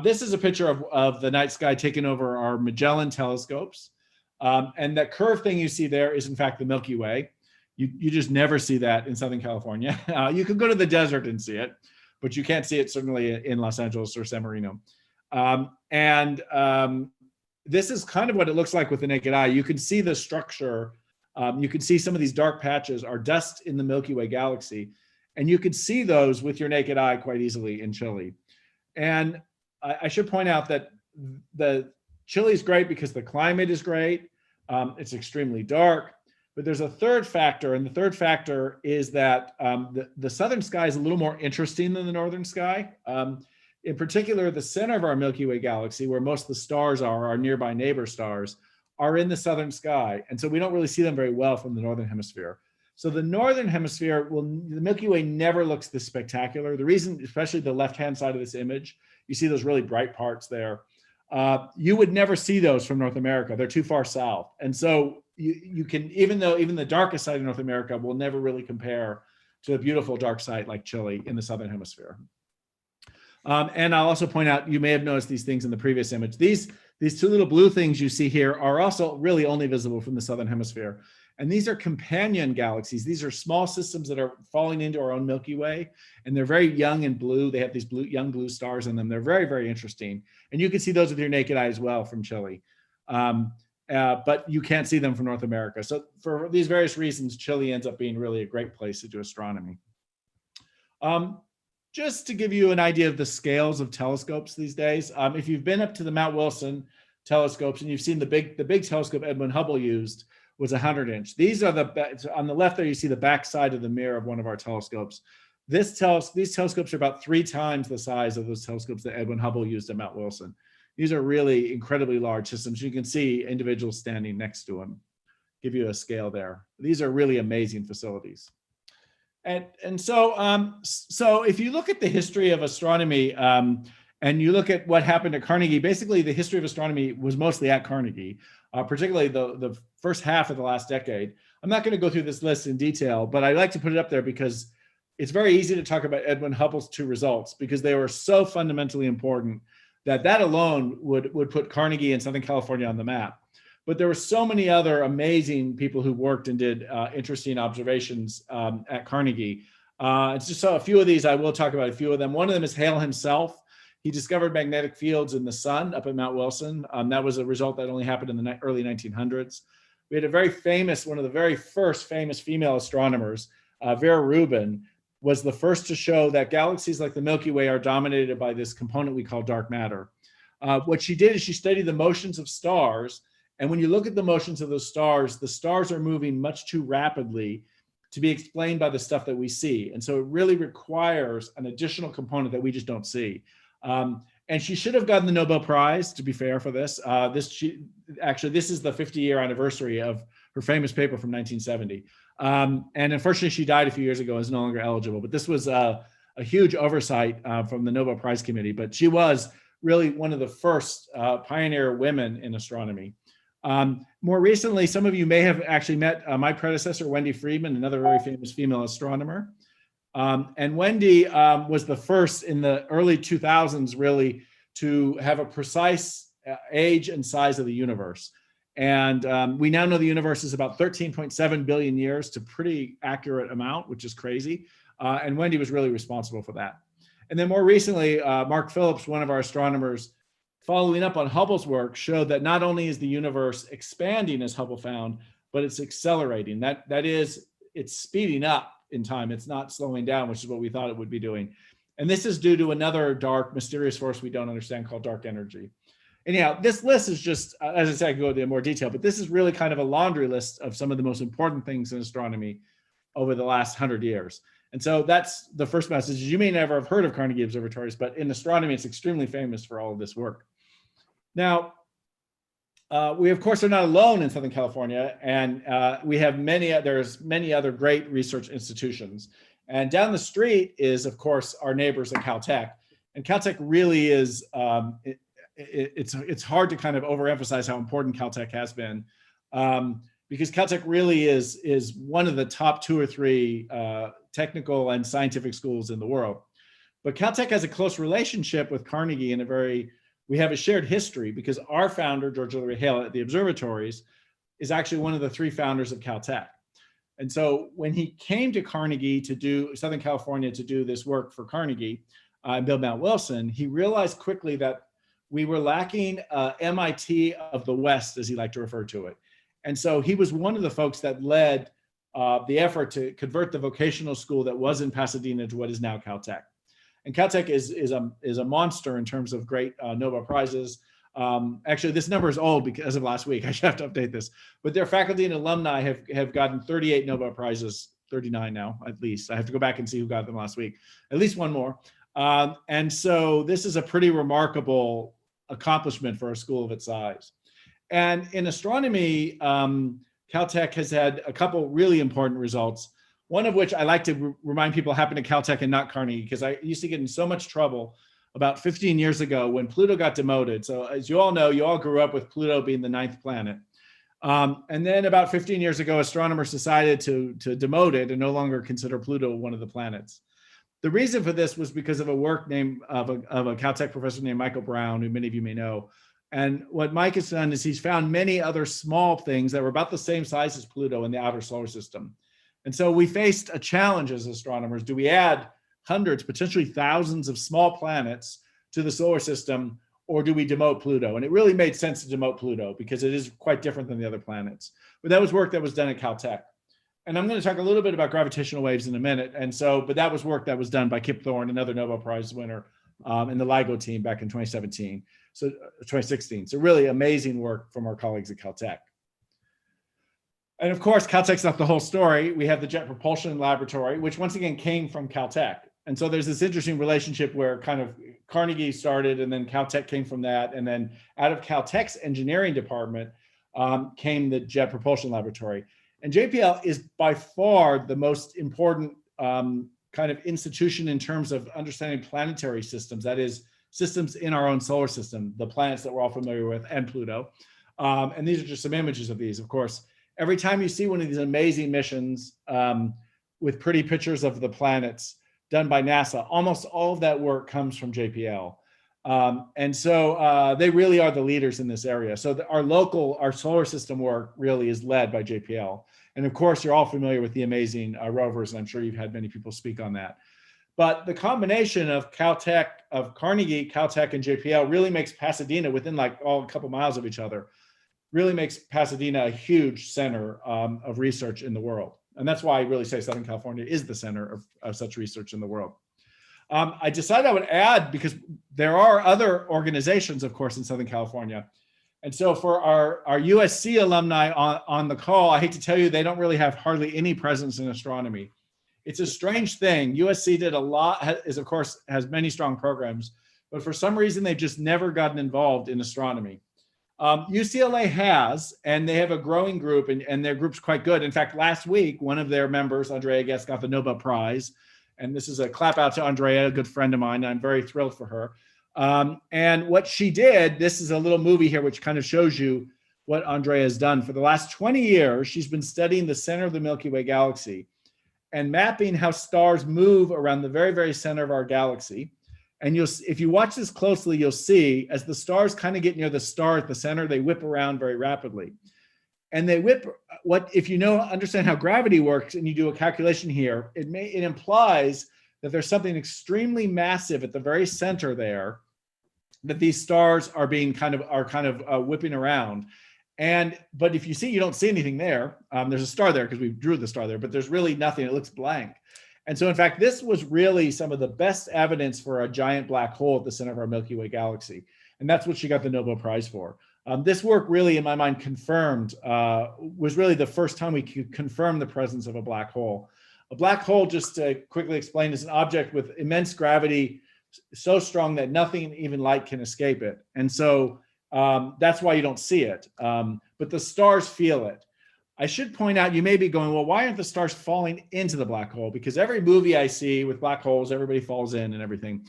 This is a picture of the night sky taken over our Magellan telescopes. And that curved thing you see there is in fact the Milky Way. You just never see that in Southern California. You could go to the desert and see it, but you can't see it certainly in Los Angeles or San Marino. This is kind of what it looks like with the naked eye. You can see the structure. You can see some of these dark patches are dust in the Milky Way galaxy. And you can see those with your naked eye quite easily in Chile. And I should point out that Chile is great because the climate is great. It's extremely dark, but there's a third factor. And the third factor is that the southern sky is a little more interesting than the northern sky. In particular, the center of our Milky Way galaxy, where most of the stars are, our nearby neighbor stars, are in the southern sky. And so we don't really see them very well from the northern hemisphere. So the northern hemisphere, the Milky Way never looks this spectacular. The reason, especially the left-hand side of this image, you see those really bright parts there. You would never see those from North America. They're too far south. And so you can, even the darkest side of North America will never really compare to a beautiful dark site like Chile in the southern hemisphere. And I'll also point out, you may have noticed these things in the previous image. These 2 little blue things you see here are also really only visible from the southern hemisphere. And these are companion galaxies. These are small systems that are falling into our own Milky Way. And they're very young and blue. They have these young blue stars in them. They're very, very interesting. And you can see those with your naked eye as well from Chile. But you can't see them from North America. So for these various reasons, Chile ends up being really a great place to do astronomy. Just to give you an idea of the scales of telescopes these days, if you've been up to the Mount Wilson telescopes and you've seen the big telescope Edwin Hubble used was 100-inch. These are on the left there, you see the back side of the mirror of one of our telescopes. These telescopes are about 3 times the size of those telescopes that Edwin Hubble used at Mount Wilson. These are really incredibly large systems. You can see individuals standing next to them, give you a scale there. These are really amazing facilities. And so if you look at the history of astronomy and you look at what happened at Carnegie, basically the history of astronomy was mostly at Carnegie, particularly the first half of the last decade. I'm not going to go through this list in detail, but I like to put it up there because it's very easy to talk about Edwin Hubble's 2 results because they were so fundamentally important that alone would put Carnegie and Southern California on the map. But there were so many other amazing people who worked and did interesting observations at Carnegie. It's just a few of these, I will talk about a few of them. One of them is Hale himself. He discovered magnetic fields in the sun up at Mount Wilson. That was a result that only happened in the early 1900s. We had a very famous, one of the very first famous female astronomers, Vera Rubin, was the first to show that galaxies like the Milky Way are dominated by this component we call dark matter. What she did is she studied the motions of stars. And when you look at the motions of those stars, the stars are moving much too rapidly to be explained by the stuff that we see. And so it really requires an additional component that we just don't see. And she should have gotten the Nobel Prize, to be fair, for this. This is the 50-year anniversary of her famous paper from 1970. And unfortunately, she died a few years ago and is no longer eligible. But this was a huge oversight from the Nobel Prize Committee. But she was really one of the first pioneer women in astronomy. More recently, some of you may have actually met my predecessor, Wendy Friedman, another very famous female astronomer. And Wendy was the first in the early 2000s really to have a precise age and size of the universe. And we now know the universe is about 13.7 billion years, to pretty accurate amount, which is crazy. And Wendy was really responsible for that. And then more recently, Mark Phillips, one of our astronomers, following up on Hubble's work, showed that not only is the universe expanding as Hubble found, but it's accelerating. That is, it's speeding up in time. It's not slowing down, which is what we thought it would be doing. And this is due to another dark, mysterious force we don't understand called dark energy. Anyhow, this list is just, as I said, I can go into more detail, but this is really kind of a laundry list of some of the most important things in astronomy over the last 100 years. And so that's the first message. You may never have heard of Carnegie observatories, but in astronomy, it's extremely famous for all of this work. Now, we of course are not alone in Southern California, and we have there's many other great research institutions. And down the street is, of course, our neighbors at Caltech. And Caltech really is, it's hard to kind of overemphasize how important Caltech has been, because Caltech really is one of the top 2 or 3 technical and scientific schools in the world. But Caltech has a close relationship with Carnegie in we have a shared history, because our founder, George Hilary Hale at the observatories, is actually one of the 3 founders of Caltech. And so when he came to Carnegie to do Southern California to do this work for Carnegie and build Mount Wilson, he realized quickly that we were lacking MIT of the West, as he liked to refer to it. And so he was one of the folks that led the effort to convert the vocational school that was in Pasadena to what is now Caltech. And Caltech is a monster in terms of great Nobel Prizes. Actually, this number is old because of last week. I should have to update this. But their faculty and alumni have gotten 38 Nobel Prizes, 39 now, at least. I have to go back and see who got them last week. At least one more. And so this is a pretty remarkable accomplishment for a school of its size. And in astronomy, Caltech has had a couple really important results. One of which I like to remind people happened at Caltech and not Carnegie, because I used to get in so much trouble about 15 years ago when Pluto got demoted. So as you all know, you all grew up with Pluto being the 9th planet. And then about 15 years ago, astronomers decided to demote it and no longer consider Pluto one of the planets. The reason for this was because of a work of a Caltech professor named Michael Brown, who many of you may know. And what Mike has done is he's found many other small things that were about the same size as Pluto in the outer solar system. And so we faced a challenge as astronomers. Do we add hundreds, potentially thousands of small planets to the solar system, or do we demote Pluto? And it really made sense to demote Pluto because it is quite different than the other planets. But that was work that was done at Caltech. And I'm going to talk a little bit about gravitational waves in a minute. But that was work that was done by Kip Thorne, another Nobel Prize winner, and the LIGO team back in 2016. So 2016. So really amazing work from our colleagues at Caltech. And of course, Caltech's not the whole story. We have the Jet Propulsion Laboratory, which once again came from Caltech. And so there's this interesting relationship where kind of Carnegie started and then Caltech came from that. And then out of Caltech's engineering department came the Jet Propulsion Laboratory. And JPL is by far the most important kind of institution in terms of understanding planetary systems. That is, systems in our own solar system, the planets that we're all familiar with, and Pluto. And these are just some images of these, of course. Every time you see one of these amazing missions with pretty pictures of the planets done by NASA, almost all of that work comes from JPL. And so they really are the leaders in this area. So our solar system work really is led by JPL. And of course, you're all familiar with the amazing rovers, and I'm sure you've had many people speak on that. But the combination of Caltech, of Carnegie, Caltech, and JPL really makes Pasadena, within like a couple miles of each other, really makes Pasadena a huge center of research in the world. And that's why I really say Southern California is the center of such research in the world. I decided I would add, because there are other organizations, of course, in Southern California. And so for our USC alumni on the call, I hate to tell you, they don't really have hardly any presence in astronomy. It's a strange thing. USC did a lot, of course, has many strong programs, but for some reason, they've just never gotten involved in astronomy. UCLA has, and they have a growing group, and their group's quite good. In fact, last week, one of their members, Andrea Guest, got the Nobel Prize. And this is a clap out to Andrea, a good friend of mine. I'm very thrilled for her. And what she did, this is a little movie here, which kind of shows you what Andrea has done. For the last 20 years, she's been studying the center of the Milky Way galaxy. and mapping how stars move around the very, very center of our galaxy. And if you watch this closely, you'll see as the stars kind of get near the star at the center, they whip around very rapidly. And they whip, if you understand how gravity works and you do a calculation here, it implies that there's something extremely massive at the very center there, that these stars are kind of whipping around. But if you see, you don't see anything there. There's a star there because we drew the star there, but there's really nothing. It looks blank. And so in fact, this was really some of the best evidence for a giant black hole at the center of our Milky Way galaxy. And that's what she got the Nobel Prize for. This work really, in my mind, was really the first time we could confirm the presence of a black hole. A black hole, just to quickly explain, is an object with immense gravity, so strong that nothing, even light, can escape it. And so that's why you don't see it. But the stars feel it. I should point out, you may be going, well, why aren't the stars falling into the black hole? Because every movie I see with black holes, everybody falls in and everything.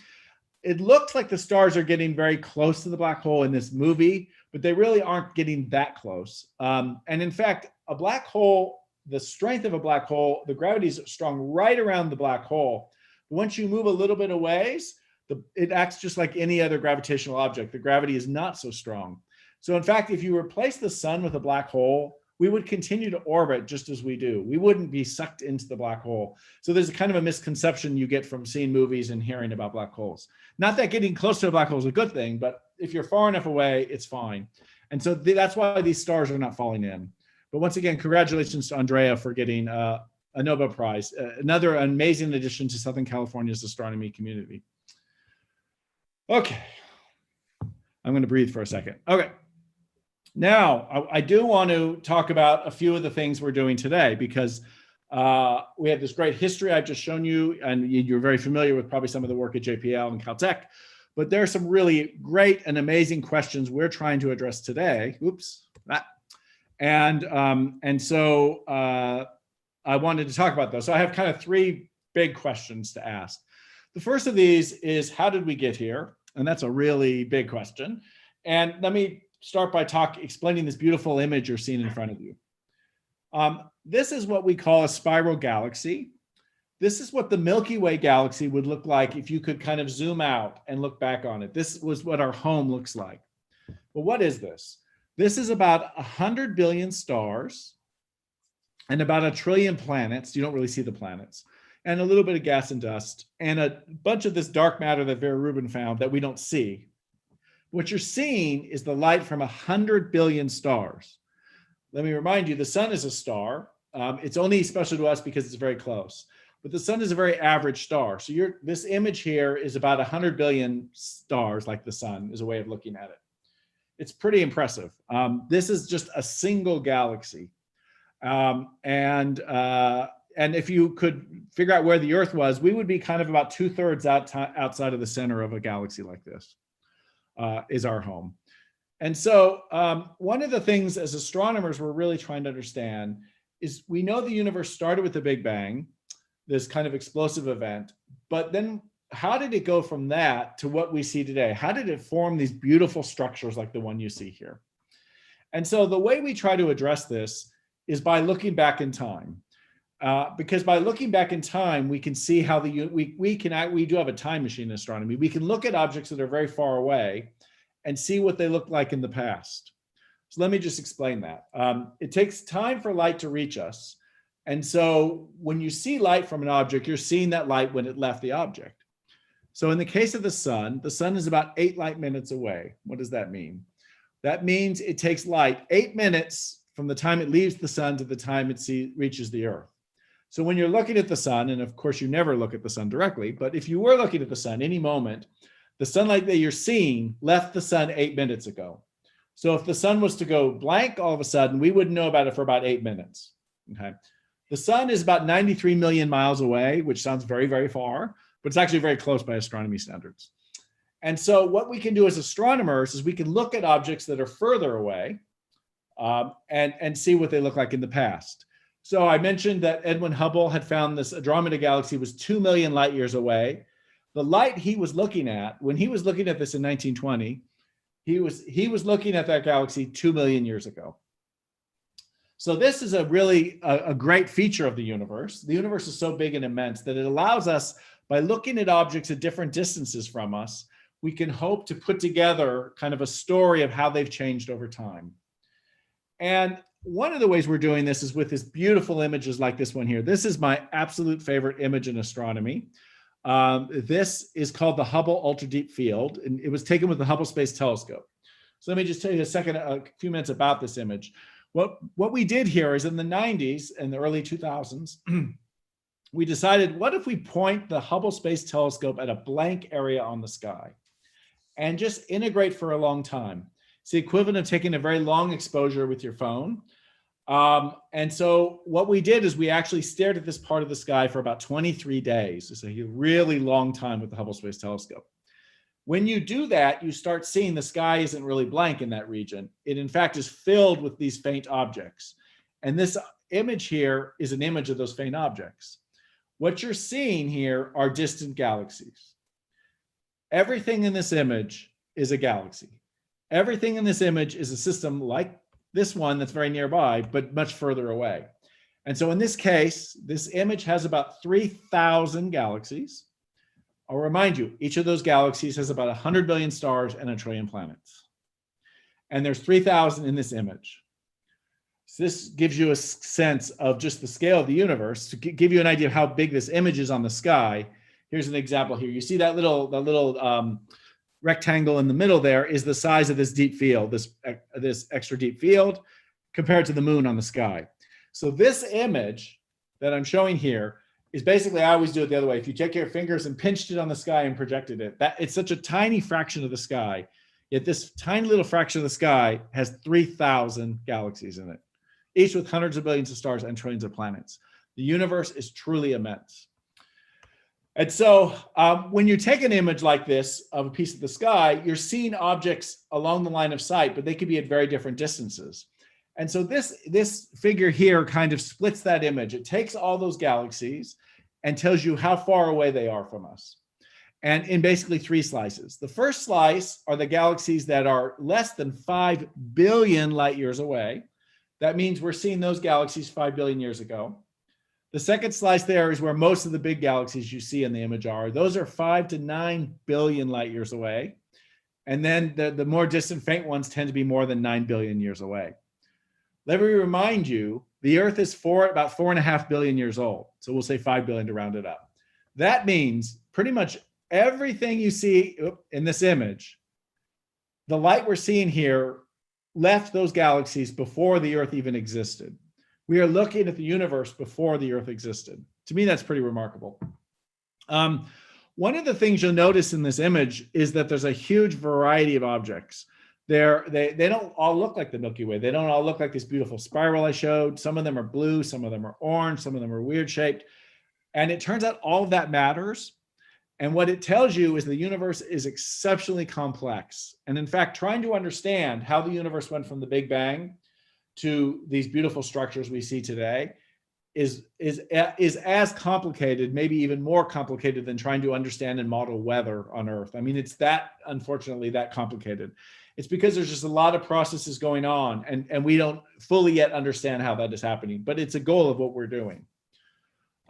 It looks like the stars are getting very close to the black hole in this movie, but they really aren't getting that close. And in fact, a black hole, the strength of a black hole, the gravity is strong right around the black hole. Once you move a little bit away, it acts just like any other gravitational object. The gravity is not so strong. So in fact, if you replace the sun with a black hole, we would continue to orbit just as we do. We wouldn't be sucked into the black hole. So there's a kind of a misconception you get from seeing movies and hearing about black holes. Not that getting close to a black hole is a good thing, but if you're far enough away, it's fine. And so that's why these stars are not falling in. But once again, congratulations to Andrea for getting a Nobel Prize, another amazing addition to Southern California's astronomy community. Okay, I'm going to breathe for a second. Okay. Now, I do want to talk about a few of the things we're doing today, because we have this great history I've just shown you, and you're very familiar with probably some of the work at JPL and Caltech, but there are some really great and amazing questions we're trying to address today. Oops. And so I wanted to talk about those. So I have kind of three big questions to ask. The first of these is, how did we get here? And that's a really big question. And let me start by explaining this beautiful image you're seeing in front of you. This is what we call a spiral galaxy. This is what the Milky Way galaxy would look like if you could kind of zoom out and look back on it. This was what our home looks like. Well, what is this? This is about 100 billion stars and about 1 trillion planets. You don't really see the planets. And a little bit of gas and dust and a bunch of this dark matter that Vera Rubin found that we don't see. What you're seeing is the light from 100 billion stars. Let me remind you, the sun is a star. It's only special to us because it's very close. But the sun is a very average star. So this image here is about 100 billion stars, like the sun, is a way of looking at it. It's pretty impressive. This is just a single galaxy. And if you could figure out where the Earth was, we would be kind of about 2/3 outside of the center of a galaxy like this. Is our home. And so one of the things as astronomers we're really trying to understand is, we know the universe started with the Big Bang, this kind of explosive event, but then how did it go from that to what we see today? How did it form these beautiful structures like the one you see here? And so the way we try to address this is by looking back in time. Because by looking back in time, we can see how we do have a time machine in astronomy. We can look at objects that are very far away and see what they looked like in the past. So let me just explain that. It takes time for light to reach us. And so when you see light from an object, you're seeing that light when it left the object. So in the case of the sun is about 8 light minutes away. What does that mean? That means it takes light 8 minutes from the time it leaves the sun to the time it reaches the Earth. So when you're looking at the sun, and of course you never look at the sun directly, but if you were looking at the sun any moment, the sunlight that you're seeing left the sun 8 minutes ago. So if the sun was to go blank all of a sudden, we wouldn't know about it for about 8 minutes. Okay. The sun is about 93 million miles away, which sounds very, very far, but it's actually very close by astronomy standards. And so what we can do as astronomers is we can look at objects that are further away and see what they look like in the past. So I mentioned that Edwin Hubble had found this Andromeda galaxy was 2 million light years away. The light he was looking at, when he was looking at this in 1920, he was looking at that galaxy 2 million years ago. So this is a really a great feature of the universe. The universe is so big and immense that it allows us, by looking at objects at different distances from us, we can hope to put together kind of a story of how they've changed over time. And one of the ways we're doing this is with this beautiful images like this one here. This is my absolute favorite image in astronomy. This is called the Hubble Ultra Deep Field, and it was taken with the Hubble Space Telescope. So let me just tell you a few minutes about this image. What we did here is in the 90s and the early 2000s, we decided, what if we point the Hubble Space Telescope at a blank area on the sky and just integrate for a long time? It's the equivalent of taking a very long exposure with your phone. And so what we did is we actually stared at this part of the sky for about 23 days. It's a really long time with the Hubble Space Telescope. When you do that, you start seeing the sky isn't really blank in that region. It in fact is filled with these faint objects. And this image here is an image of those faint objects. What you're seeing here are distant galaxies. Everything in this image is a galaxy. Everything in this image is a system like this one that's very nearby, but much further away. And so in this case, this image has about 3,000 galaxies. I'll remind you, each of those galaxies has about 100 billion stars and 1 trillion planets. And there's 3,000 in this image. So this gives you a sense of just the scale of the universe. To give you an idea of how big this image is on the sky, here's an example here. You see that little rectangle in the middle there is the size of this deep field, this extra deep field, compared to the moon on the sky. So this image that I'm showing here is basically, I always do it the other way. If you take your fingers and pinched it on the sky and projected it, it's such a tiny fraction of the sky, yet this tiny little fraction of the sky has 3,000 galaxies in it, each with hundreds of billions of stars and trillions of planets. The universe is truly immense. And so when you take an image like this of a piece of the sky, you're seeing objects along the line of sight, but they could be at very different distances. And so this figure here kind of splits that image. It takes all those galaxies and tells you how far away they are from us. And in basically 3 slices. The first slice are the galaxies that are less than 5 billion light years away. That means we're seeing those galaxies 5 billion years ago. The second slice there is where most of the big galaxies you see in the image are. Those are 5 to 9 billion light years away. And then the more distant faint ones tend to be more than 9 billion years away. Let me remind you, the Earth is about 4.5 billion years old. So we'll say 5 billion to round it up. That means pretty much everything you see in this image, the light we're seeing here left those galaxies before the Earth even existed. We are looking at the universe before the Earth existed. To me, that's pretty remarkable. One of the things you'll notice in this image is that there's a huge variety of objects. They don't all look like the Milky Way. They don't all look like this beautiful spiral I showed. Some of them are blue, some of them are orange, some of them are weird shaped. And it turns out all of that matters. And what it tells you is the universe is exceptionally complex. And in fact, trying to understand how the universe went from the Big Bang to these beautiful structures we see today is as complicated, maybe even more complicated than trying to understand and model weather on Earth. I mean, it's unfortunately, that complicated. It's because there's just a lot of processes going on and we don't fully yet understand how that is happening, but it's a goal of what we're doing.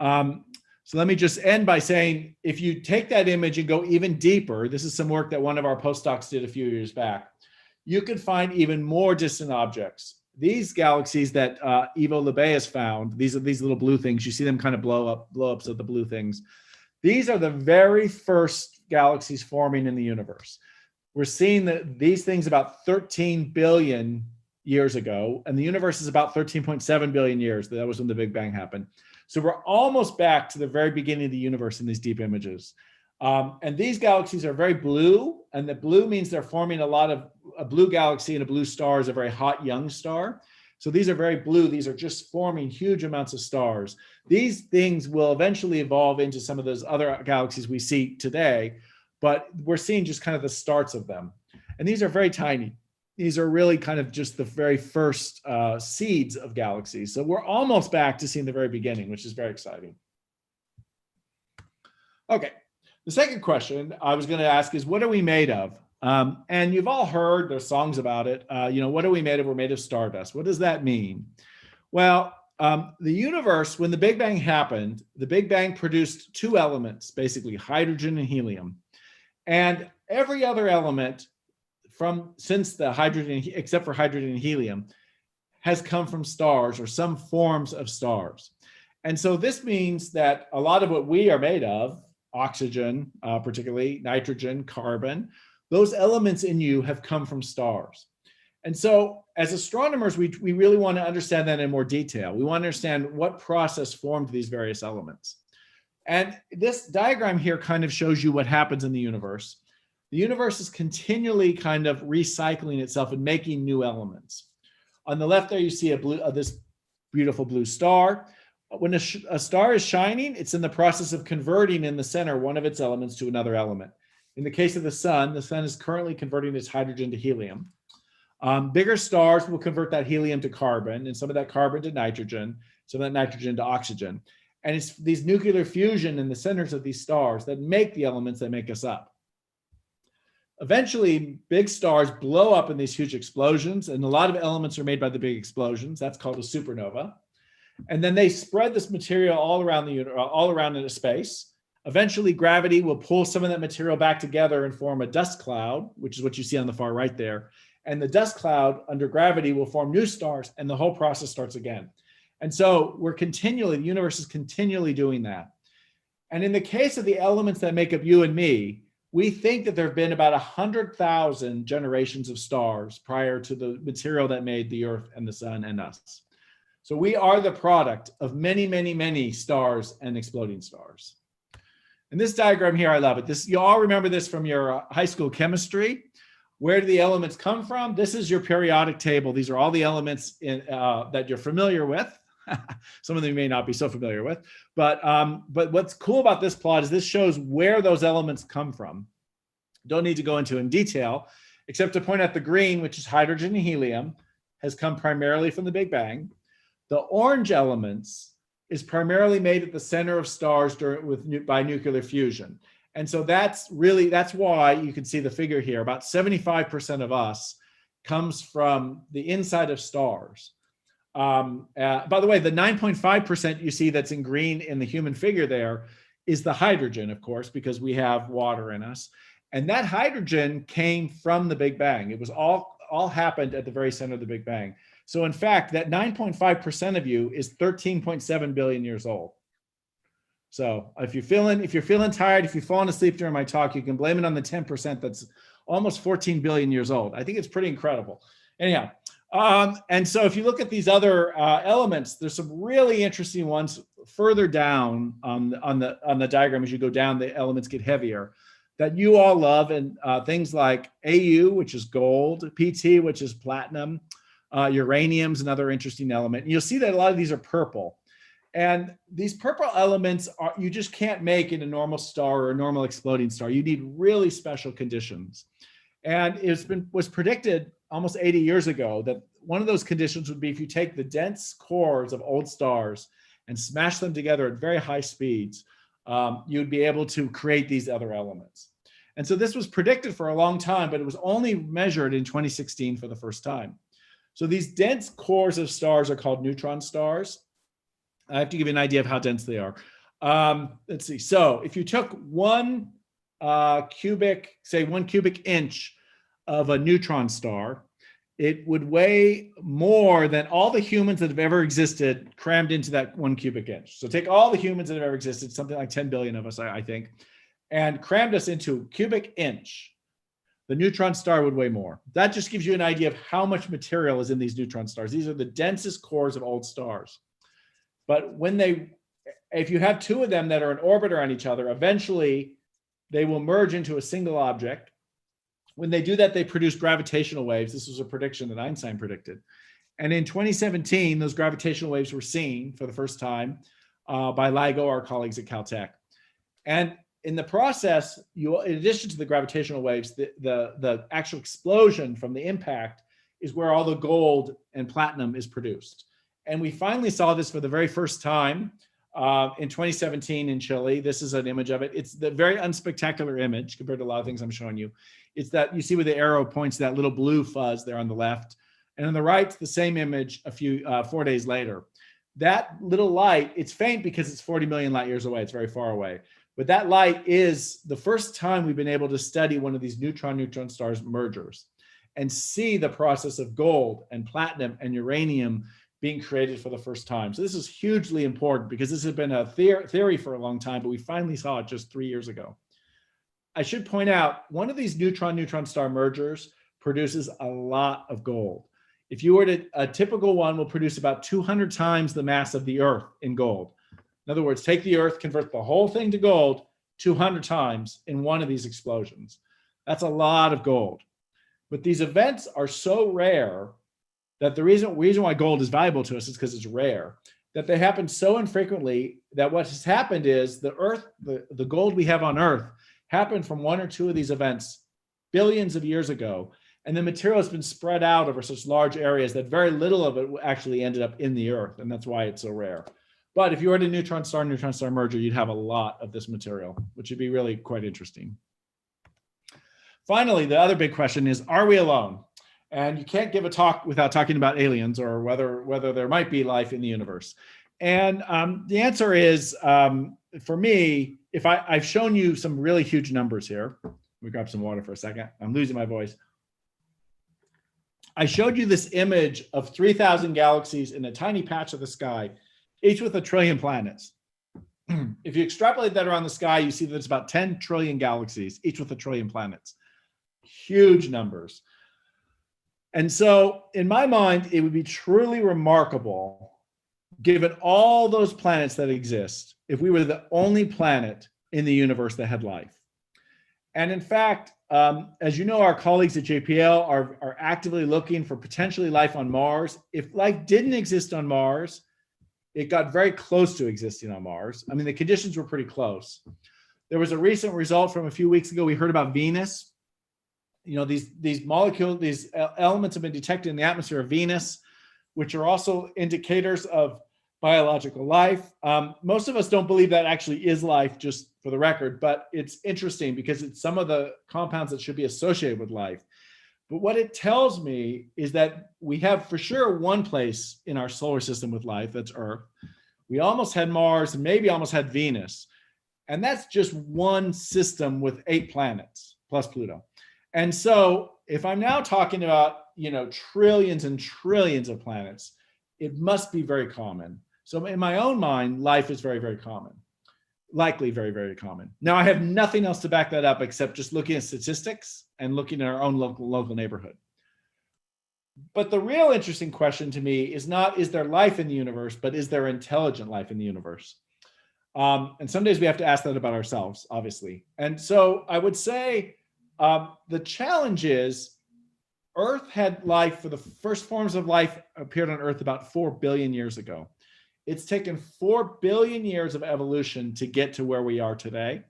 So let me just end by saying, if you take that image and go even deeper, this is some work that one of our postdocs did a few years back, you can find even more distant objects. These galaxies that Ivo Lebey has found, these little blue things, you see them kind of blow-ups of the blue things. These are the very first galaxies forming in the universe. We're seeing these things about 13 billion years ago, and the universe is about 13.7 billion years. That was when the Big Bang happened. So we're almost back to the very beginning of the universe in these deep images. And these galaxies are very blue, and the blue means they're forming a blue galaxy, and a blue star is a very hot young star. So these are very blue. These are just forming huge amounts of stars. These things will eventually evolve into some of those other galaxies we see today, but we're seeing just kind of the starts of them. And these are very tiny. These are really kind of just the very first seeds of galaxies. So we're almost back to seeing the very beginning, which is very exciting. Okay. The second question I was going to ask is, what are we made of? And you've all heard, there's songs about it. What are we made of? We're made of stardust. What does that mean? Well, the universe, when the Big Bang happened, the Big Bang produced two elements, basically hydrogen and helium. And every other element since the hydrogen, except for hydrogen and helium, has come from stars or some forms of stars. And so this means that a lot of what we are made of, oxygen, particularly nitrogen, carbon, those elements in you have come from stars. And so as astronomers, we really want to understand that in more detail. We want to understand what process formed these various elements. And this diagram here kind of shows you what happens in the universe. The universe is continually kind of recycling itself and making new elements. On the left there, you see this beautiful blue star. When a star is shining, it's in the process of converting in the center one of its elements to another element. In the case of the sun is currently converting its hydrogen to helium. Bigger stars will convert that helium to carbon, and some of that carbon to nitrogen, some of that nitrogen to oxygen. And it's these nuclear fusion in the centers of these stars that make the elements that make us up. Eventually, big stars blow up in these huge explosions, and a lot of elements are made by the big explosions. That's called a supernova. And then they spread this material all around into space. Eventually, gravity will pull some of that material back together and form a dust cloud, which is what you see on the far right there. And the dust cloud under gravity will form new stars, and the whole process starts again. And so the universe is continually doing that. And in the case of the elements that make up you and me, we think that there have been about 100,000 generations of stars prior to the material that made the Earth and the sun and us. So we are the product of many, many, many stars and exploding stars. And this diagram here, I love it. You all remember this from your high school chemistry. Where do the elements come from? This is your periodic table. These are all the elements that you're familiar with. Some of them you may not be so familiar with. But what's cool about this plot is this shows where those elements come from. Don't need to go into in detail, except to point out the green, which is hydrogen and helium, has come primarily from the Big Bang. The orange elements is primarily made at the center of stars by nuclear fusion. And so that's why you can see the figure here. About 75% of us comes from the inside of stars. By the way, the 9.5% you see that's in green in the human figure there is the hydrogen, of course, because we have water in us. And that hydrogen came from the Big Bang. It was all happened at the very center of the Big Bang. So in fact, that 9.5% of you is 13.7 billion years old. So if you're feeling tired, if you've fallen asleep during my talk, you can blame it on the 10% that's almost 14 billion years old. I think it's pretty incredible. Anyhow, and so if you look at these other elements, there's some really interesting ones further down on the diagram. As you go down, the elements get heavier that you all love, and things like Au, which is gold, Pt, which is platinum, uranium's another interesting element. And you'll see that a lot of these are purple. And these purple elements you just can't make in a normal star or a normal exploding star. You need really special conditions. And was predicted almost 80 years ago that one of those conditions would be if you take the dense cores of old stars and smash them together at very high speeds, you'd be able to create these other elements. And so this was predicted for a long time, but it was only measured in 2016 for the first time. So these dense cores of stars are called neutron stars. I have to give you an idea of how dense they are. Let's see. So if you took one cubic inch of a neutron star, it would weigh more than all the humans that have ever existed crammed into that 1 cubic inch. So take all the humans that have ever existed, something like 10 billion of us, I think, and crammed us into a cubic inch. The neutron star would weigh more. That just gives you an idea of how much material is in these neutron stars. These are the densest cores of old stars. But if you have two of them that are in orbit around each other, eventually they will merge into a single object. When they do that, they produce gravitational waves. This was a prediction that Einstein predicted. And in 2017, those gravitational waves were seen for the first time by LIGO, our colleagues at Caltech. And in the process, in addition to the gravitational waves, the actual explosion from the impact is where all the gold and platinum is produced. And we finally saw this for the very first time in 2017 in Chile. This is an image of it. It's the very unspectacular image compared to a lot of things I'm showing you. It's that you see where the arrow points to that little blue fuzz there on the left. And on the right, the same image 4 days later. That little light, it's faint because it's 40 million light years away. It's very far away. But that light is the first time we've been able to study one of these neutron-neutron stars mergers and see the process of gold and platinum and uranium being created for the first time. So this is hugely important because this has been a theory for a long time, but we finally saw it just 3 years ago. I should point out, one of these neutron-neutron star mergers produces a lot of gold. If you were to, a typical one will produce about 200 times the mass of the Earth in gold. In other words, take the Earth, convert the whole thing to gold 200 times in one of these explosions. That's a lot of gold. But these events are so rare that the reason why gold is valuable to us is because it's rare, that they happen so infrequently that what has happened is the Earth, the gold we have on Earth happened from one or two of these events billions of years ago. And the material has been spread out over such large areas that very little of it actually ended up in the Earth. And that's why it's so rare. But if you were at a neutron star merger, you'd have a lot of this material, which would be really quite interesting. Finally, the other big question is, are we alone? And you can't give a talk without talking about aliens or whether there might be life in the universe. And the answer is, for me, if I've shown you some really huge numbers here. Let me grab some water for a second. I'm losing my voice. I showed you this image of 3,000 galaxies in a tiny patch of the sky, each with 1 trillion planets. If you extrapolate that around the sky, you see that it's about 10 trillion galaxies, each with 1 trillion planets. Huge numbers. And so in my mind, it would be truly remarkable, given all those planets that exist, if we were the only planet in the universe that had life. And in fact, as you know, our colleagues at JPL are actively looking for potentially life on Mars. If life didn't exist on Mars, it got very close to existing on Mars. I mean, the conditions were pretty close. There was a recent result from a few weeks ago. We heard about Venus. You know, these molecules, these elements have been detected in the atmosphere of Venus, which are also indicators of biological life. Most of us don't believe that actually is life, just for the record, but it's interesting because it's some of the compounds that should be associated with life. But what it tells me is that we have for sure one place in our solar system with life, that's Earth. We almost had Mars and maybe almost had Venus. And that's just one system with 8 planets plus Pluto. And so if I'm now talking about, you know, trillions and trillions of planets, it must be very common. So in my own mind, life is very, very common, likely very, very common. Now, I have nothing else to back that up except just looking at statistics and looking at our own local neighborhood. But the real interesting question to me is not, is there life in the universe, but is there intelligent life in the universe? And some days we have to ask that about ourselves, obviously. And so I would say the challenge is Earth had life, for the first forms of life appeared on Earth about 4 billion years ago. It's taken 4 billion years of evolution to get to where we are today.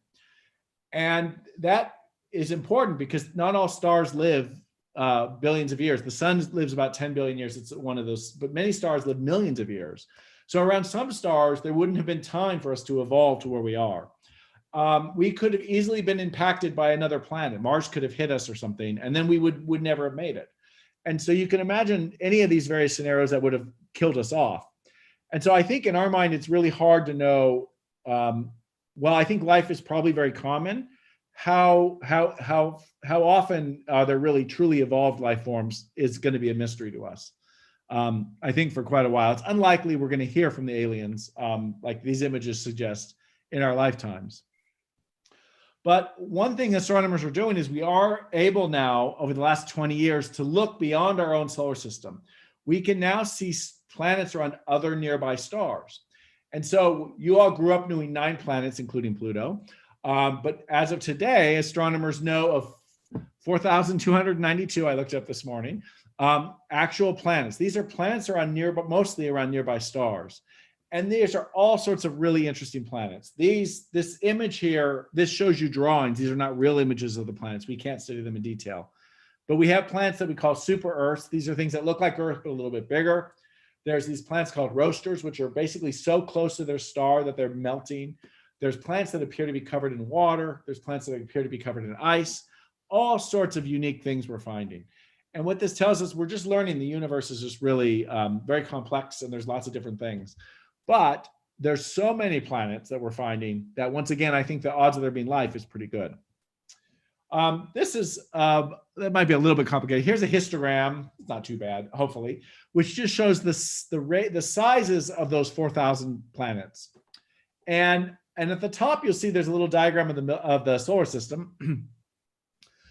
And that is important because not all stars live billions of years. The sun lives about 10 billion years. It's one of those, but many stars live millions of years. So around some stars, there wouldn't have been time for us to evolve to where we are. We could have easily been impacted by another planet. Mars could have hit us or something, and then we would never have made it. And so you can imagine any of these various scenarios that would have killed us off. And so I think in our mind, it's really hard to know, well, I think life is probably very common. How often are there really truly evolved life forms is going to be a mystery to us. I think for quite a while. It's unlikely we're going to hear from the aliens, like these images suggest, in our lifetimes. But one thing astronomers are doing is we are able now, over the last 20 years, to look beyond our own solar system. We can now see planets around other nearby stars. And so you all grew up knowing 9 planets, including Pluto. But as of today, astronomers know of 4,292, I looked up this morning, actual planets. These are planets around mostly around nearby stars. And these are all sorts of really interesting planets. This image here, this shows you drawings. These are not real images of the planets. We can't study them in detail. But we have planets that we call super Earths. These are things that look like Earth, but a little bit bigger. There's these planets called roasters, which are basically so close to their star that they're melting. There's planets that appear to be covered in water. There's planets that appear to be covered in ice. All sorts of unique things we're finding. And what this tells us, we're just learning the universe is just really very complex and there's lots of different things. But there's so many planets that we're finding that once again, I think the odds of there being life is pretty good. This is, that might be a little bit complicated. Here's a histogram, it's not too bad, hopefully, which just shows the sizes of those 4,000 planets. And at the top, you'll see there's a little diagram of the solar system.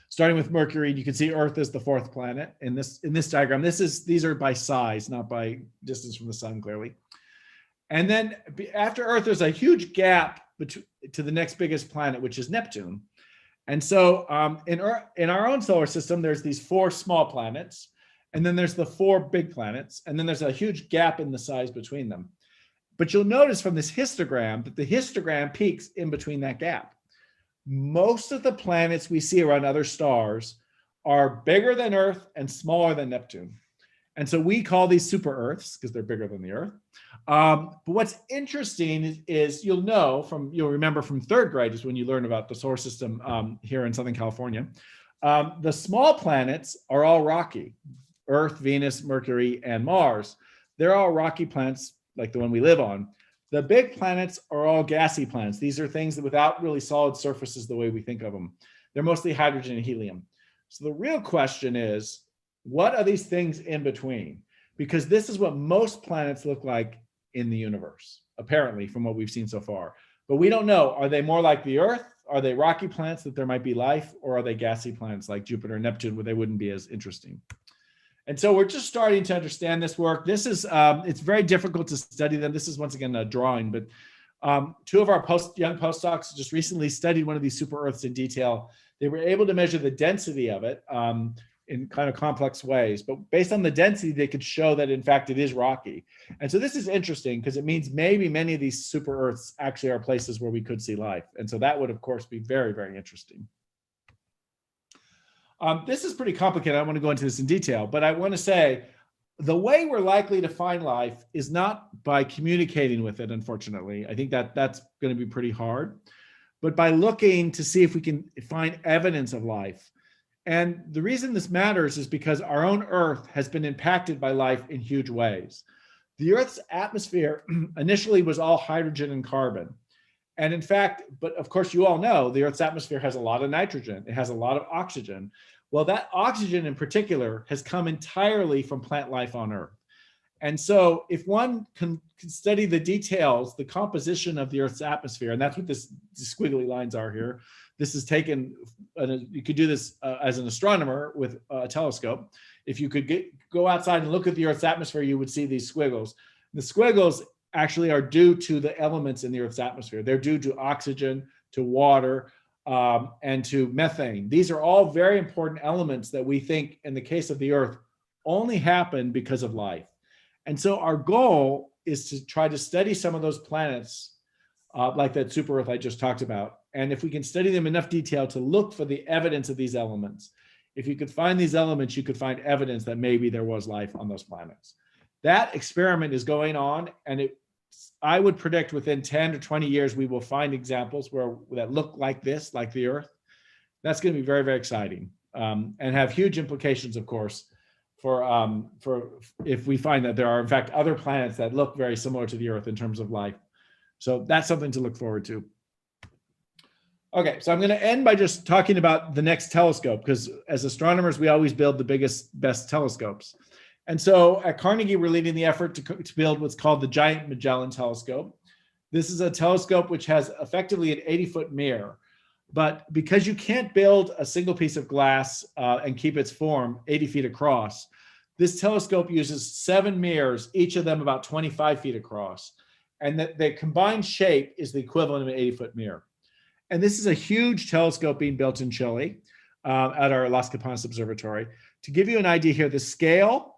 Starting with Mercury, you can see Earth is the 4th planet in this diagram. These are by size, not by distance from the sun, clearly. And then after Earth, there's a huge gap to the next biggest planet, which is Neptune. And so in our own solar system, there's these 4 small planets, and then there's the 4 big planets, and then there's a huge gap in the size between them. But you'll notice from this histogram that the histogram peaks in between that gap. Most of the planets we see around other stars are bigger than Earth and smaller than Neptune. And so we call these super Earths because they're bigger than the Earth. But what's interesting is you'll remember from 3rd grade is when you learn about the solar system here in Southern California. The small planets are all rocky. Earth, Venus, Mercury, and Mars. They're all rocky planets like the one we live on. The big planets are all gassy planets. These are things that without really solid surfaces the way we think of them. They're mostly hydrogen and helium. So the real question is, what are these things in between? Because this is what most planets look like in the universe, apparently, from what we've seen so far. But we don't know. Are they more like the Earth? Are they rocky planets that there might be life? Or are they gassy planets like Jupiter and Neptune where they wouldn't be as interesting? And so we're just starting to understand this work. This is, it's very difficult to study them. This is once again a drawing, but 2 of our young postdocs just recently studied one of these super Earths in detail. They were able to measure the density of it in kind of complex ways, but based on the density, they could show that in fact it is rocky. And so this is interesting because it means maybe many of these super Earths actually are places where we could see life. And so that would of course be very, very interesting. This is pretty complicated. I don't want to go into this in detail, but I want to say the way we're likely to find life is not by communicating with it, unfortunately. I think that's going to be pretty hard, but by looking to see if we can find evidence of life. And the reason this matters is because our own Earth has been impacted by life in huge ways. The Earth's atmosphere initially was all hydrogen and carbon. And in fact, but of course you all know the Earth's atmosphere has a lot of nitrogen. It has a lot of oxygen. Well, that oxygen in particular has come entirely from plant life on Earth. And so if one can study the details, the composition of the Earth's atmosphere, and that's what these squiggly lines are here. This is taken, you could do this as an astronomer with a telescope. If you could go outside and look at the Earth's atmosphere, you would see these squiggles. The squiggles actually are due to the elements in the Earth's atmosphere. They're due to oxygen, to water, and to methane. These are all very important elements that we think in the case of the Earth only happen because of life. And so our goal is to try to study some of those planets like that super Earth I just talked about. And if we can study them in enough detail to look for the evidence of these elements, if you could find these elements, you could find evidence that maybe there was life on those planets. That experiment is going on, and I would predict within 10 to 20 years, we will find examples that look like this, like the Earth. That's going to be very, very exciting and have huge implications, of course, for if we find that there are, in fact, other planets that look very similar to the Earth in terms of life. So that's something to look forward to. Okay, so I'm going to end by just talking about the next telescope, because as astronomers, we always build the biggest, best telescopes. And so at Carnegie, we're leading the effort to build what's called the Giant Magellan Telescope. This is a telescope which has effectively an 80-foot mirror. But because you can't build a single piece of glass and keep its form 80 feet across, this telescope uses 7 mirrors, each of them about 25 feet across. And the combined shape is the equivalent of an 80-foot mirror. And this is a huge telescope being built in Chile at our Las Campanas Observatory. To give you an idea here, the scale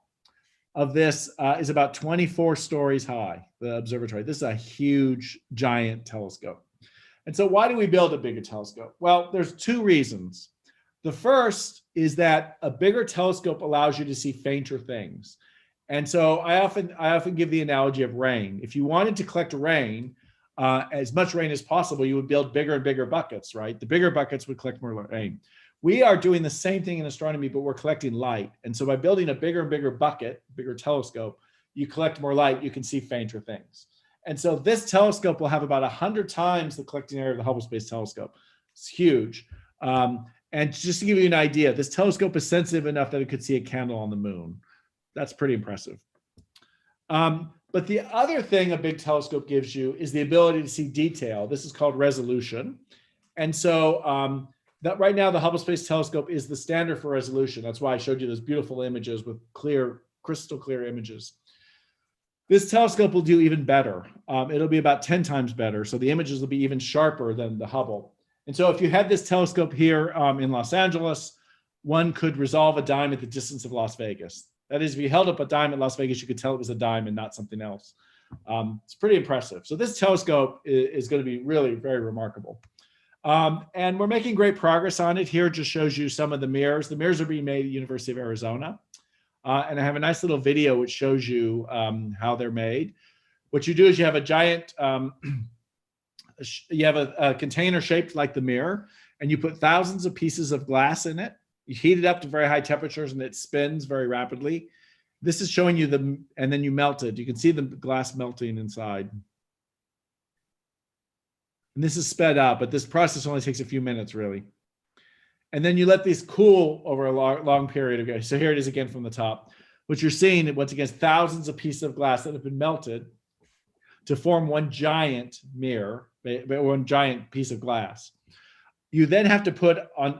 of this is about 24 stories high, the observatory. This is a huge, giant telescope. And so why do we build a bigger telescope? Well, there's 2 reasons. The first is that a bigger telescope allows you to see fainter things. And so I often give the analogy of rain. If you wanted to collect rain, as much rain as possible, you would build bigger and bigger buckets, right? The bigger buckets would collect more rain. We are doing the same thing in astronomy, but we're collecting light. And so by building a bigger and bigger bucket, bigger telescope, you collect more light, you can see fainter things. And so this telescope will have about 100 times the collecting area of the Hubble Space Telescope. It's huge. And just to give you an idea, this telescope is sensitive enough that it could see a candle on the moon. That's pretty impressive. But the other thing a big telescope gives you is the ability to see detail. This is called resolution. And so that right now the Hubble Space Telescope is the standard for resolution. That's why I showed you those beautiful images with clear, crystal clear images. This telescope will do even better. It'll be about 10 times better. So the images will be even sharper than the Hubble. And so if you had this telescope here in Los Angeles, one could resolve a dime at the distance of Las Vegas. That is, if you held up a dime at Las Vegas, you could tell it was a dime and not something else. It's pretty impressive. So this telescope is going to be really very remarkable. And we're making great progress on it. Here just shows you some of the mirrors. The mirrors are being made at the University of Arizona. And I have a nice little video which shows you how they're made. What you do is you have a giant, you have a container shaped like the mirror, and you put thousands of pieces of glass in it. You heat it up to very high temperatures and it spins very rapidly. This is showing you and then you melt it. You can see the glass melting inside. And this is sped up, but this process only takes a few minutes really. And then you let these cool over a long period of time. So here it is again from the top. What you're seeing, once again, thousands of pieces of glass that have been melted to form one giant mirror, one giant piece of glass. You then have to put on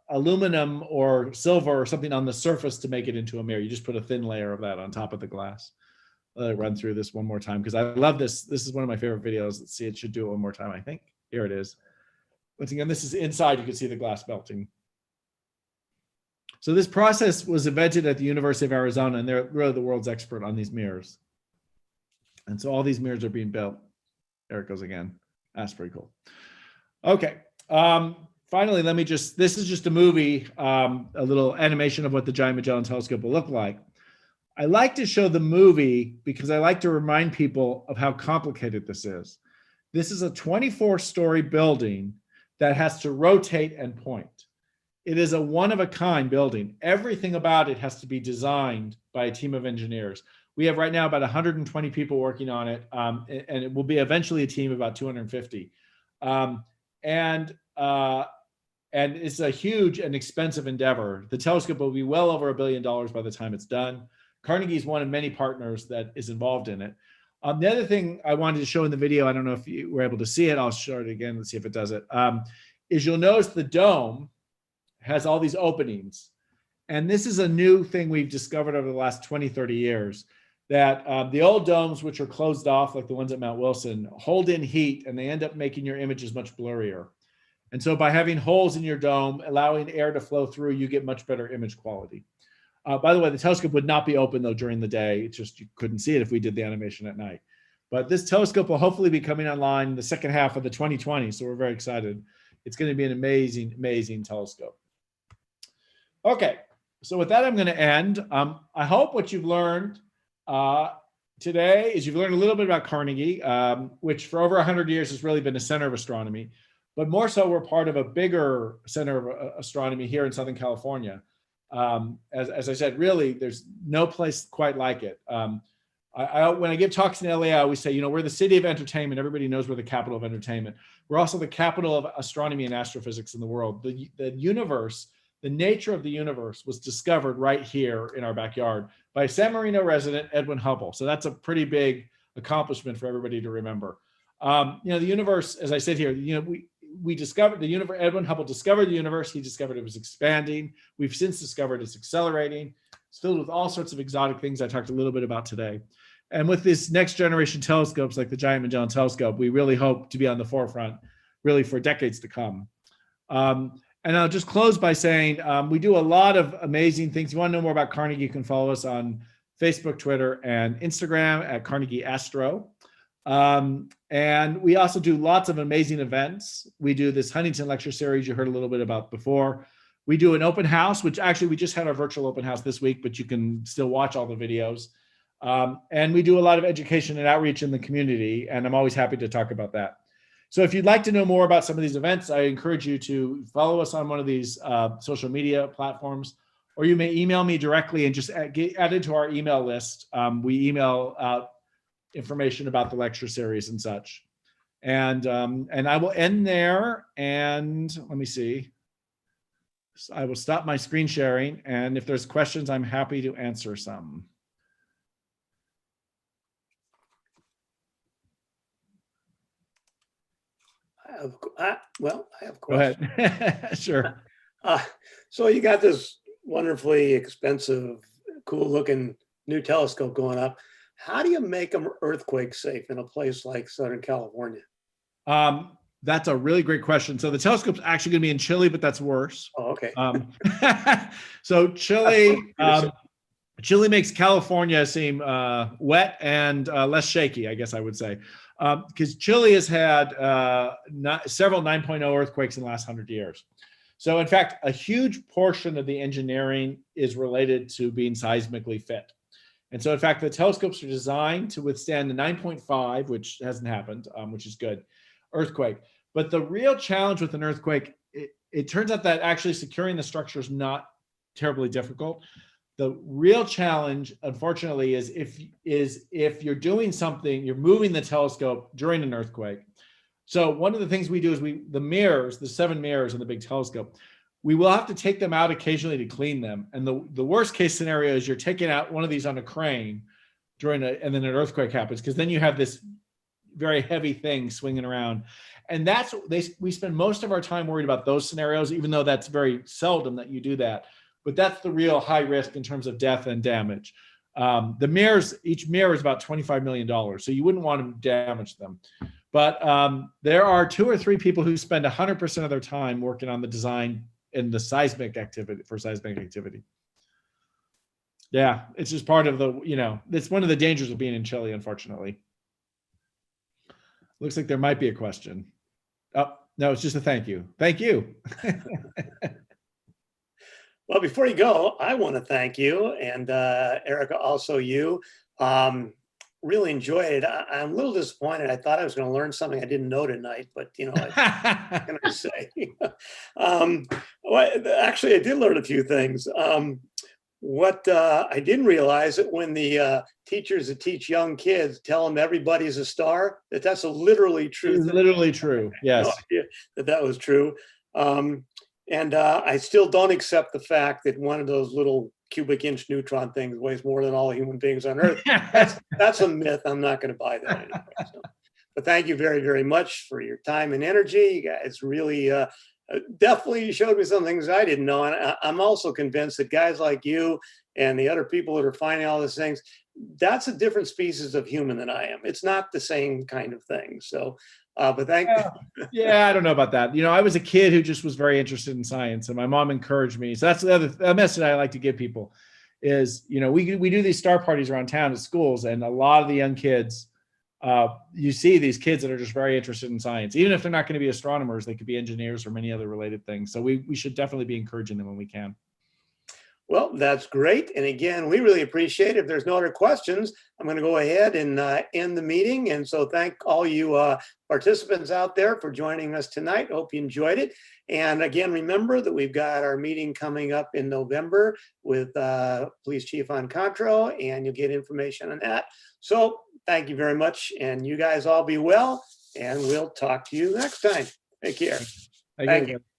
aluminum or silver or something on the surface to make it into a mirror. You just put a thin layer of that on top of the glass. Let me run through this one more time because I love this. This is one of my favorite videos. Let's see, it should do it one more time, I think. Here it is. Once again, this is inside. You can see the glass melting. So this process was invented at the University of Arizona, and they're really the world's expert on these mirrors. And so all these mirrors are being built. There it goes again. That's pretty cool. Okay. Finally, this is just a movie, a little animation of what the Giant Magellan Telescope will look like. I like to show the movie because I like to remind people of how complicated this is. This is a 24-story building that has to rotate and point. It is a one-of-a-kind building. Everything about it has to be designed by a team of engineers. We have right now about 120 people working on it, and it will be eventually a team of about 250. And it's a huge and expensive endeavor. The telescope will be well over $1 billion by the time it's done. Carnegie is one of many partners that is involved in it. The other thing I wanted to show in the video, I don't know if you were able to see it, I'll show it again, let's see if it does it, is you'll notice the dome has all these openings. And this is a new thing we've discovered over the last 20, 30 years, that the old domes, which are closed off, like the ones at Mount Wilson, hold in heat and they end up making your images much blurrier. And so by having holes in your dome, allowing air to flow through, you get much better image quality. By the way, the telescope would not be open though during the day. It's just you couldn't see it if we did the animation at night. But this telescope will hopefully be coming online in the second half of the 2020. So we're very excited. It's going to be an amazing, amazing telescope. Okay, so with that, I'm going to end. I hope what you've learned today is you've learned a little bit about Carnegie, which for over 100 years has really been a center of astronomy. But more so, we're part of a bigger center of astronomy here in Southern California. As I said, really, there's no place quite like it. When I give talks in LA, I always say, we're the city of entertainment. Everybody knows we're the capital of entertainment. We're also the capital of astronomy and astrophysics in the world. The universe, the nature of the universe was discovered right here in our backyard by San Marino resident Edwin Hubble. So that's a pretty big accomplishment for everybody to remember. The universe, as I said here, we discovered the universe. Edwin Hubble discovered the universe. He discovered it was expanding. We've since discovered it's accelerating. It's filled with all sorts of exotic things I talked a little bit about today. And with this next generation telescopes like the Giant Magellan Telescope, we really hope to be on the forefront really for decades to come. And I'll just close by saying we do a lot of amazing things. If you want to know more about Carnegie, you can follow us on Facebook, Twitter, and Instagram at Carnegie Astro. And we also do lots of amazing events. We do this Huntington lecture series you heard a little bit about before. We do an open house, which actually we just had our virtual open house this week, but you can still watch all the videos. And we do a lot of education and outreach in the community, and I'm always happy to talk about that. So if you'd like to know more about some of these events, I encourage you to follow us on one of these social media platforms, or you may email me directly and just get added to our email list. We email out information about the lecture series and such. And I will end there, and let me see. So I will stop my screen sharing, and if there's questions, I'm happy to answer some. I have Go questions. ahead. Sure. So you got this wonderfully expensive, cool looking new telescope going up. How do you make them earthquake safe in a place like Southern California? That's a really great question. So the telescope's actually going to be in Chile, but that's worse. Oh, okay. So Chile makes California seem wet and less shaky, I guess I would say, because Chile has had several 9.0 earthquakes in the last 100 years. So in fact, a huge portion of the engineering is related to being seismically fit. And so in fact, the telescopes are designed to withstand the 9.5, which hasn't happened, which is good, earthquake. But the real challenge with an earthquake, it turns out that actually securing the structure is not terribly difficult. The real challenge, unfortunately, is if you're doing something, you're moving the telescope during an earthquake. So one of the things we do is the 7 mirrors in the big telescope, we will have to take them out occasionally to clean them. And the worst case scenario is you're taking out one of these on a crane and then an earthquake happens, because then you have this very heavy thing swinging around. And we spend most of our time worried about those scenarios, even though that's very seldom that you do that. But that's the real high risk in terms of death and damage. The mirrors, each mirror is about $25 million. So you wouldn't want to damage them. But there are 2 or 3 people who spend 100% of their time working on the design and the seismic activity. Yeah, it's just part of it's one of the dangers of being in Chile, unfortunately. Looks like there might be a question. Oh, no, it's just a thank you. Thank you. Well, before you go, I want to thank you, and Erica, also you. Really enjoyed it. I'm a little disappointed. I thought I was going to learn something I didn't know tonight, but what can I say? Well, actually, I did learn a few things. What I didn't realize that when the teachers that teach young kids tell them everybody's a star, that's a literally true thing. Literally true. Yes. No idea that was true. And I still don't accept the fact that one of those little cubic inch neutron things weighs more than all human beings on Earth. That's a myth. I'm not going to buy that anyway. So. But thank you very, very much for your time and energy. You guys really definitely showed me some things I didn't know. And I'm also convinced that guys like you and the other people that are finding all these things, that's a different species of human than I am. It's not the same kind of thing. So, but thank you. Yeah, I don't know about that. I was a kid who just was very interested in science, and my mom encouraged me. So that's the other message I like to give people is, we do these star parties around town at schools, and a lot of the young kids, you see these kids that are just very interested in science. Even if they're not going to be astronomers, they could be engineers or many other related things. So we should definitely be encouraging them when we can. Well, that's great. And again, we really appreciate it. If there's no other questions, I'm going to go ahead and end the meeting. And so thank all you participants out there for joining us tonight. Hope you enjoyed it. And again, remember that we've got our meeting coming up in November with Police Chief Oncontro, and you'll get information on that. So thank you very much. And you guys all be well, and we'll talk to you next time. Take care. Thank you.